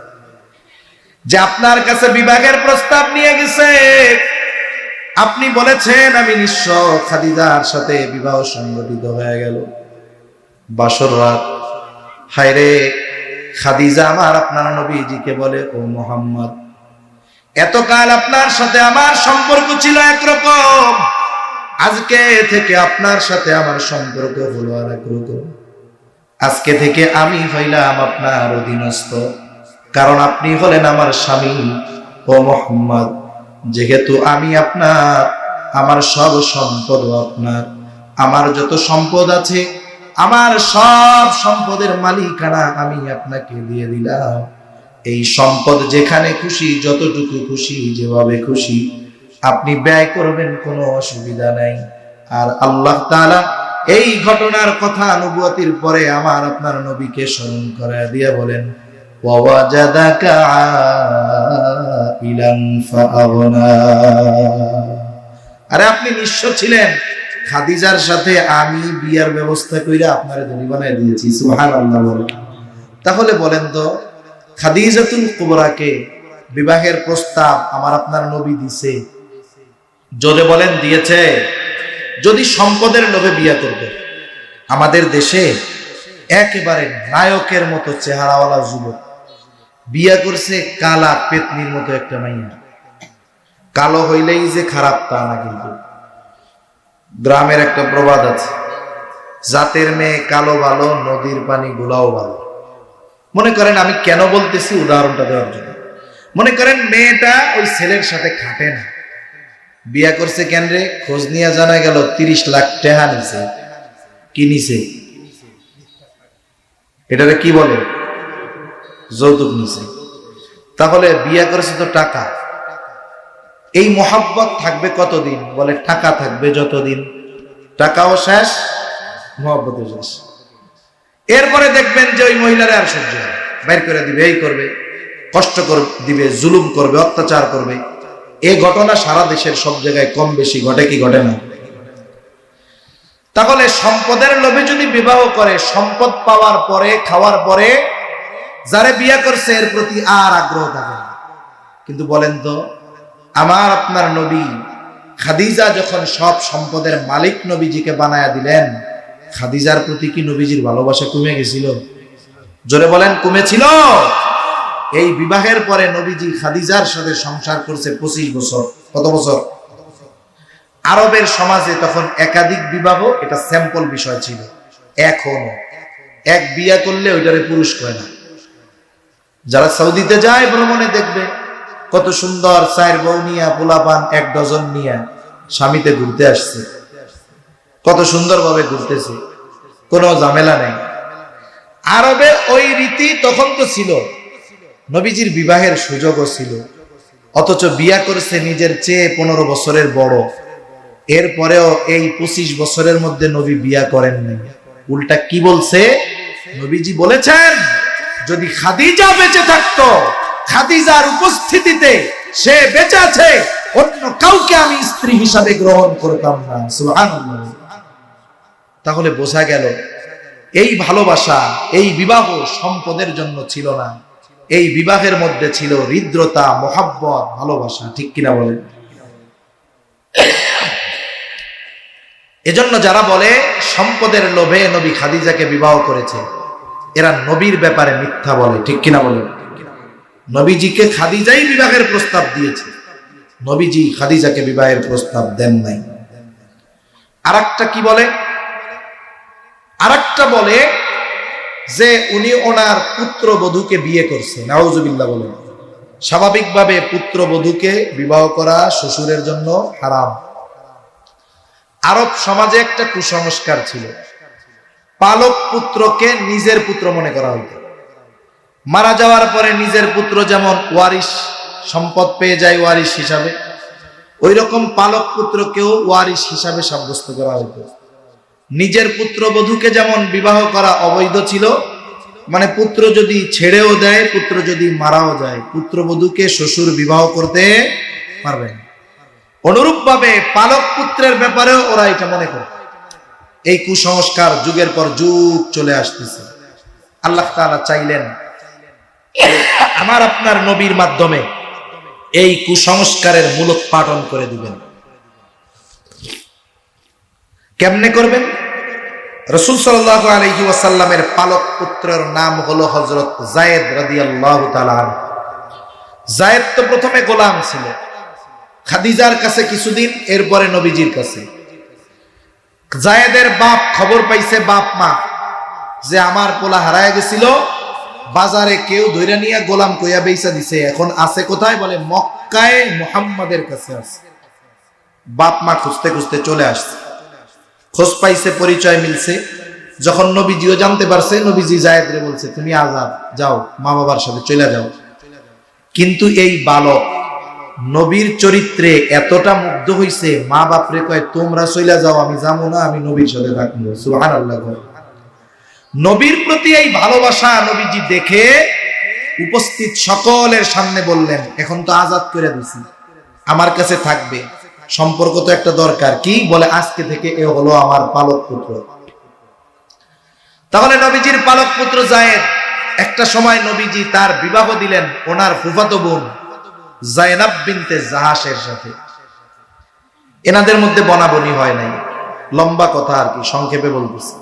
যে আপনার কাছে বিবাহের প্রস্তাব নিয়ে গেছে, আপনি বলেছেন আমি নিঃস্ব, খাদিজার সাথে বিবাহ সংগঠিত হয়ে গেল। বাসর রাত, হায় রে, খাদিজা আমার আপনার নবীজিকে বলে, ও মুহাম্মদ, এতকাল আপনার সাথে আমার সম্পর্ক ছিল একরকম, আজকে থেকে আপনার সাথে আমার সম্পর্ক হলো আর একরকম। আজকে থেকে আমি হইলাম আপনার অধীনস্থ, কারণ আপনি হলেন আমার স্বামী। ও মুহাম্মদ, যেহেতু আমি আপনার, আমার সব সম্পদ আপনার, আমার যত সম্পদ আছে, আমার সব সম্পদের মালিকানা আমি আপনাকে দিয়ে দিলাম। এই সম্পদ যেখানে খুশি, যতটুকু খুশি, যেভাবে খুশি আপনি ব্যয় করবেন, কোনো অসুবিধা নাই। আর আল্লাহ তাআলা এই ঘটনার কথা নবুয়তির পরে আমার আপনার নবীকে স্মরণ করায় দিয়ে বলেন, ওয়াজাদাকা আইলান ফাআগনা। আরে আপনি নিঃস্ব ছিলেন, খাদিজার সাথে আমি বিয়ার ব্যবস্থা কইরা আপনারে ধনী বানায় দিয়েছি। সুবহানাল্লাহ বলেন। তাহলে বলেন তো, খাদিজাতুল কুবরাকে বিবাহের প্রস্তাব আমার আপনার নবী দিছে, জোরে বলেন দিয়েছে? যদি সম্পদের লোভে বিয়ে করবে, আমাদের দেশে একেবারে নায়কের মতো চেহারাওয়ালা যুবক বিয়ে করছে কালা পেতনির মতো একটা মাইয়া। কালো হইলেই যে খারাপ তা না, কিন্তু গ্রামের একটা প্রবাদ আছে, জাতের মেয়ে কালো ভালো, নদীর পানি গোলাও ভালো। মনে করেন, আমি কেন বলতেছি উদাহরণটা দেওয়ার জন্য, মনে করেন মেয়েটা ওই ছেলের সাথে খাটে না, বিয়া করছে কেন রে, খোঁজ নিয়ে জানা গেল 30 লাখ টাকা নিছে। কি নিছে? এটারে কি বলে? যৌতুক নিছে। তাহলে বিয়া করেছে তো টাকা, এই মোহাব্বত থাকবে কতদিন? বলে টাকা থাকবে যতদিন, টাকাও শেষ, মোহাব্বতও শেষ। এরপরে দেখবেন যে ওই মহিলারা আর সহ্য হয়, বাইর করে দিবে, এই করবে, কষ্ট দিবে, জুলুম করবে, অত্যাচার করবে। এই ঘটনা সারা দেশের সব জায়গায় কম বেশি ঘটে কি ঘটে না? তাহলে সম্পদের লোভে যদি বিবাহ করে, সম্পদ পাওয়ার পরে, খাওয়ার পরে যারে বিয়ে করছে এর প্রতি আর আগ্রহ থাকে না। কিন্তু বলেন তো, আমার আপনার নবী খাদিজা যখন সব সম্পদের মালিক নবীজিকে বানায়া দিলেন, খাদিজার প্রতি কি নবীজির ভালোবাসা কমে গেছিল? জোরে বলেন, কমেছিল? এই বিবাহের পরে নবীজি খাদিজার সাথে সংসার করছে 25 বছর। কত বছর? আরবের সমাজে তখন একাধিক বিবাহ এটা স্যাম্পল বিষয় ছিল। এখনো এক বিয়া করলে ওইটারে পুরুষ কয় না। যারা সৌদিতে যায় ভ্রমণে দেখবে কত সুন্দর 4 বউ নিয়া, পোলাপান 1 ডজন নিয়া স্বামীতে ঘুরতে আসছে, কত সুন্দরভাবে ঘুরতেছে, কোনো ঝামেলা নেই। আরবে ওই রীতি তখন তো ছিল, নবীজির বিবাহের সুযোগও ছিল, অথচ বিয়া করছে নিজের চেয়ে 15 বছরের বড়। এরপরেও এই 25 বছরের মধ্যে নবী বিয়া করেন নাই। উল্টা কি বলছে? নবীজি বলেছেন, যদি খাদিজা বেঁচে থাকতো, খাদিজার উপস্থিতিতে সে বেঁচে আছে, অন্য কাউকে আমি স্ত্রী হিসাবে গ্রহণ করতাম না। সুবহানাল্লাহ। তাহলে বোঝা গেল এই ভালোবাসা, এই বিবাহ সম্পদের জন্য ছিল না, এই বিবাহের মধ্যে ছিল হৃদ্রতা, মোহাব্বত, ভালোবাসা। ঠিক কিনা বলেন? এজন্য যারা বলে সম্পদের লোভে নবী খাদিজাকে বিবাহ করেছে, এরা নবীর ব্যাপারে মিথ্যা বলে। ঠিক কিনা বলেন? নবীজিকে খাদিজাই বিবাহের প্রস্তাব দিয়েছে, নবীজি খাদিজাকে বিবাহের প্রস্তাব দেন নাই। আরেকটা কি বলে? আরেকটা বলে যে উনি ওনার পুত্রবধূকে বিয়ে করছে। নাউজুবিল্লাহ বলেন। স্বাভাবিকভাবে পুত্রবধূকে বিবাহ করা শ্বশুরের জন্য হারাম। আরব সমাজে একটা কুসংস্কার ছিল, পালক পুত্রকে নিজের পুত্র মনে করা হইত। মারা যাওয়ার পরে নিজের পুত্র যেমন ওয়ারিশ, সম্পদ পেয়ে যায় ওয়ারিশ হিসাবে, ওই রকম পালক পুত্রকেও ওয়ারিশ হিসাবে সাব্যস্ত করা হইত। নিজের পুত্রবধূকে যেমন বিবাহ করা অবৈধ ছিল, মানে পুত্র যদি ছেড়েও দেয়, পুত্র যদি মারাও যায়, পুত্রবধূকে শ্বশুর বিবাহ করতে পারবে না। অনুরূপ ভাবে পালক পুত্রের ব্যাপারেও ওরা এটা মনে করে। এই কুসংস্কার যুগের পর যুগ চলে আসতেছে। আল্লাহ তাআলা চাইলেন আমার আপনার নবীর মাধ্যমে এই কুসংস্কারের মূলোৎপাটন করে দিবেন। কেমনে করবেন? রাসূল সাল্লাল্লাহু আলাইহি ওয়াসাল্লামের পালক পুত্রের নাম হলো হযরত যায়েদ রাদিয়াল্লাহু তাআলা আনহু। যায়েদ তো প্রথমে গোলাম ছিল, খাদিজার কাছে কিছুদিন, এরপরে নবীজির কাছে। যায়েদের বাপ খবর পাইছে, বাপ মা, যে আমার পোলা হারায় গেছিল, বাজারে কেউ ধইরা নিয়ে গোলাম কইয়া বেচা দিছে, এখন আছে কোথায়? বলে মক্কায় মুহাম্মাদের কাছে আছে। বাপ মা খুঁজতে খুঁজতে চলে আসছে, খোঁজ পাইছে, পরিচয় মিলছে। যখন নবীজিও জানতে পারছে, নবীজি যায়েদরে বলছে তুমি আজাদ, যাও মা বাবার সাথে চলে যাও। কিন্তু এই বালক নবীর চরিত্রে এতটা মুগ্ধ হইছে, মা বাপরে কয় তোমরা চলে যাও, আমি যাবো না, আমি নবীর সাথে থাকবো। সুবহানাল্লাহ। নবীর প্রতি এই ভালোবাসা নবীজি দেখে উপস্থিত সকলের সামনে বললেন এখন তো আজাদ করে দিছি, আমার কাছে থাকবে, সম্পর্ক তো একটা দরকার। কি বলে? আজকে থেকে এ হলো আমার পালক পুত্র। তাহলে নবীজির পালক পুত্র যায়েদ, একটা সময় নবীজি তার বিবাহ দিলেন ওনার ফুফাতো বোন যায়নাব বিনতে জাহাসের সাথে। এনাদের মধ্যে বনাবনি হয় নাই, লম্বা কথা আর কি, সংক্ষেপে বলতেছি।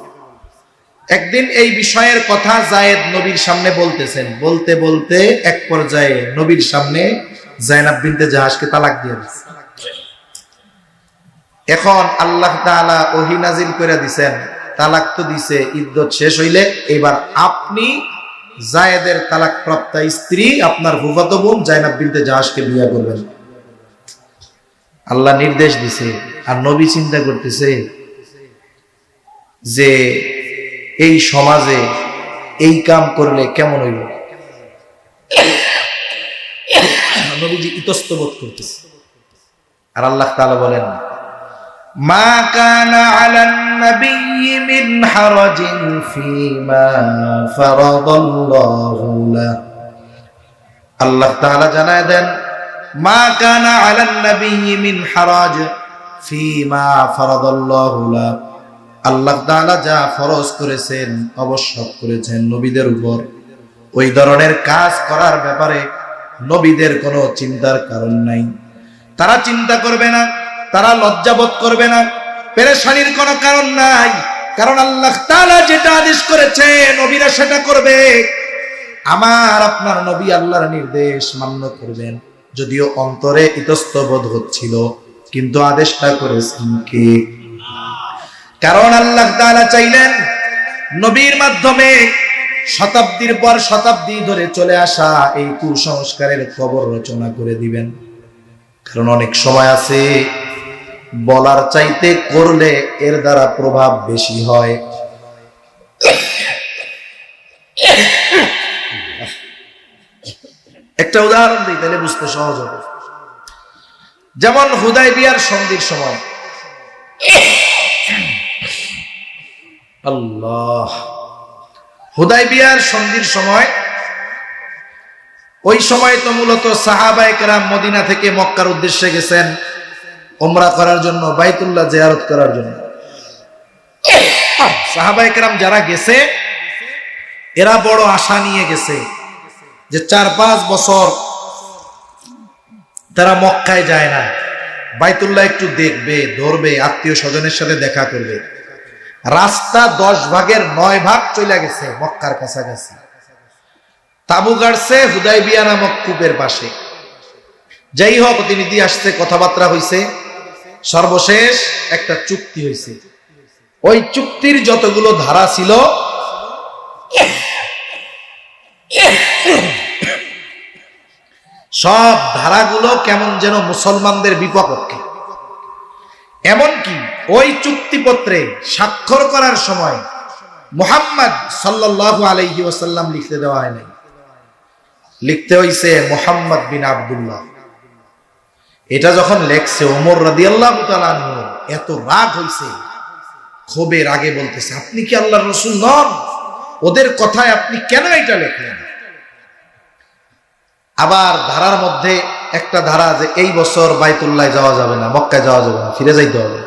একদিন এই বিষয়ের কথা যায়েদ নবীর সামনে বলতেছেন, বলতে বলতে এক পর্যায়ে নবীর সামনে যায়নাব বিনতে জাহাসকে তালাক দিয়ে দিয়েছে। এখন আল্লাহ তাআলা ওহী নাজিল করে দিবেন, তালাক তো দিছে, ইদ্দত শেষ হইলে এবার আপনি যায়েদের তালাক প্রাপ্ত স্ত্রী আপনার ফুফাতো বোন যায়নাব বিনতে জাহাসকে বিয়ে করবেন। আল্লাহ নির্দেশ দিছে। আর নবী চিন্তা করতেছে যে এই সমাজে এই কাম করলে কেমন হইল। নবীজি ইতস্ত বোধ করতেছে। আর আল্লাহ তাআলা বলেন মা কানা আলান নাবিয়্যি মিন হারাজিন ফীমা ফারাদাল্লাহু লা। আল্লাহ তাআলা জানায় দেন মা কানা আলান নাবিয়্যি মিন হারাজ ফীমা ফারাদাল্লাহু লা। আল্লাহ তাআলা যা ফরজ করেছেন, আবশ্যক করেছেন নবীদের উপর, ওই ধরনের কাজ করার ব্যাপারে নবীদের কোনো চিন্তার কারণ নাই। তারা চিন্তা করবে না, তারা লজ্জাবোধ করবে না, পেরেশানির কোনো কারণ নাই। কারণ আল্লাহ তাআলা যেটা আদেশ করেছে নবীরা সেটা করবে। আমার আপনার নবী আল্লাহর নির্দেশ মান্য করবেন, যদিও অন্তরে ইতস্তবোধ হচ্ছিল, কিন্তু আদেশটা করেছেন কে? কারণ আল্লাহ তাআলা চাইলেন নবীর মাধ্যমে শতাব্দীর পর শতাব্দী ধরে চলে আসা এই কুসংস্কারের কবর রচনা করে দিবেন। কারণ অনেক সময় আছে বলার চাইতে করলে এর দ্বারা প্রভাব বেশি হয়। একটা উদাহরণ দিই তাহলে বুঝতে সহজ হবে। যেমন হুদায়বিয়ার সন্ধির সময়, আল্লাহ, হুদায়বিয়ার সন্ধির সময়, ওই সময় তো মূলত সাহাবায়ে কেরাম মদিনা থেকে মক্কার উদ্দেশ্যে গেছেন উমরা করার জন্য, বাইতুল্লাহ জিয়ারত করার জন্য। সাহাবায়ে কেরাম যারা গেছে এরা বড় আশা নিয়ে গেছে যে ৪-৫ বছর তারা মক্কায় যায় না, বাইতুল্লাহ একটু দেখবে, ধরবে, আত্মীয় স্বজনের সাথে দেখা করবে। রাস্তা ১০ ভাগের ৯ ভাগ চলে গেছে মক্কার কাছাকাছি। তাবু গাড়ছে হুদায়বিয়া নামক কূপের পাশে। যাই হোক, প্রতিনিধি আসছে, কথাবার্তা হইছে, সর্বশেষ একটা চুক্তি হইছে। ওই চুক্তির যতগুলো ধারা ছিল সব ধারাগুলো কেমন যেন মুসলমানদের বিপক্ষে। এমনকি ওই চুক্তিপত্রে স্বাক্ষর করার সময় মুহাম্মদ সাল্লাল্লাহু আলাইহি ওয়াসাল্লাম লিখতে দেওয়া হয় নাই, লিখতে হইছে মুহাম্মদ বিন আব্দুল্লাহ। এটা যখন লেখছে ওমর রাদিয়াল্লাহু তাআলা আনহু এত রাগ হইছে, ক্ষোভে রাগে বলতেছে আপনি কি আল্লাহর রাসূল নন? ওদের কথায় আপনি কেন এটা লিখলেন? আবার ধারার মধ্যে একটা ধারা যে এই বছর বাইতুল্লাহ যাওয়া যাবে না, মক্কায় যাওয়া যাবে না, ফিরে যাইতে হবে।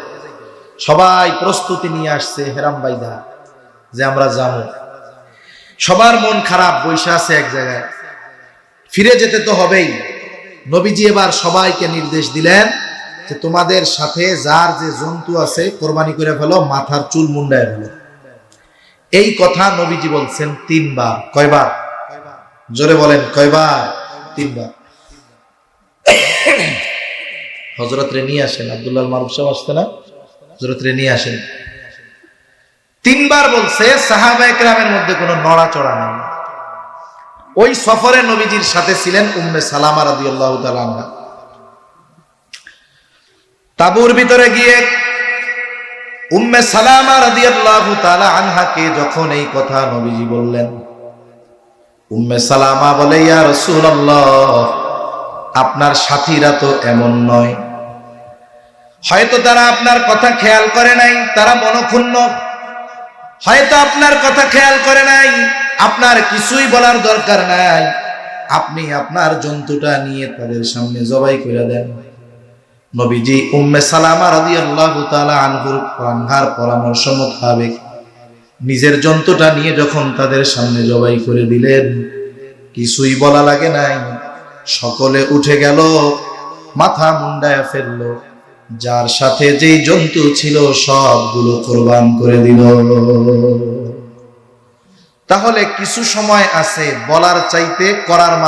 সবাই প্রস্তুতি নিয়ে আসছে হেরাম বাইদা যে আমরা যাবো। সবার মন খারাপ, বৈশা আছে এক জায়গায়। ফিরে যেতে তো হবেই। নবীজি এবার সবাইকে নির্দেশ দিলেন যে তোমাদের সাথে যার যে জন্তু আছে কোরবানি করে ফেলো, মাথার চুল মুন্ডায় ফেলো। এই কথা নবীজি বলছেন 3 বার। কয়বার? জোরে বলেন কয়বার? 3 বার। হযরত রে নিয়ে আসেন, আব্দুল্লাহ মারুফ সাহেব আসতে না, হযরত রে নিয়ে আসেন। 3 বার বলছে, সাহাবায়ে কেরামের মধ্যে কোনো নড়াচড়া নাই। ওই সফরে নবীজির সাথে ছিলেন উম্মে সালামা রাদিয়াল্লাহু তাআলা আনহা। তাবুর ভিতরে গিয়ে উম্মে সালামা রাদিয়াল্লাহু তাআলা আনহাকে যখন এই কথা নবীজি বললেন, উম্মে সালামা বলে, ইয়া রাসূলুল্লাহ, আপনার সাথীরা তো এমন নয়, হয়তো তারা আপনার কথা খেয়াল করে নাই, তারা মনক্ষুণ্ণ, হয়তো আপনার কথা খেয়াল করে নাই, আপনার কিছুই বলার দরকার নাই, আপনি আপনার জন্তুটা নিয়ে তাদের সামনে জবাই করে দেন। নবীজি উম্মে সালামা রাদিয়াল্লাহু তাআলা আনহার পরামর্শ মোতাবেক নিজের জন্তুটা নিয়ে যখন তাদের সামনে জবাই করে দিলেন, কিছুই বলা লাগে নাই, সকলে উঠে গেল, মাথা মুন্ডায় ফেললো, যার সাথে যেই জন্তু ছিল সবগুলো কোরবান করে দিল। তাহলে কিছু সময় আছে বলার চাইতে করার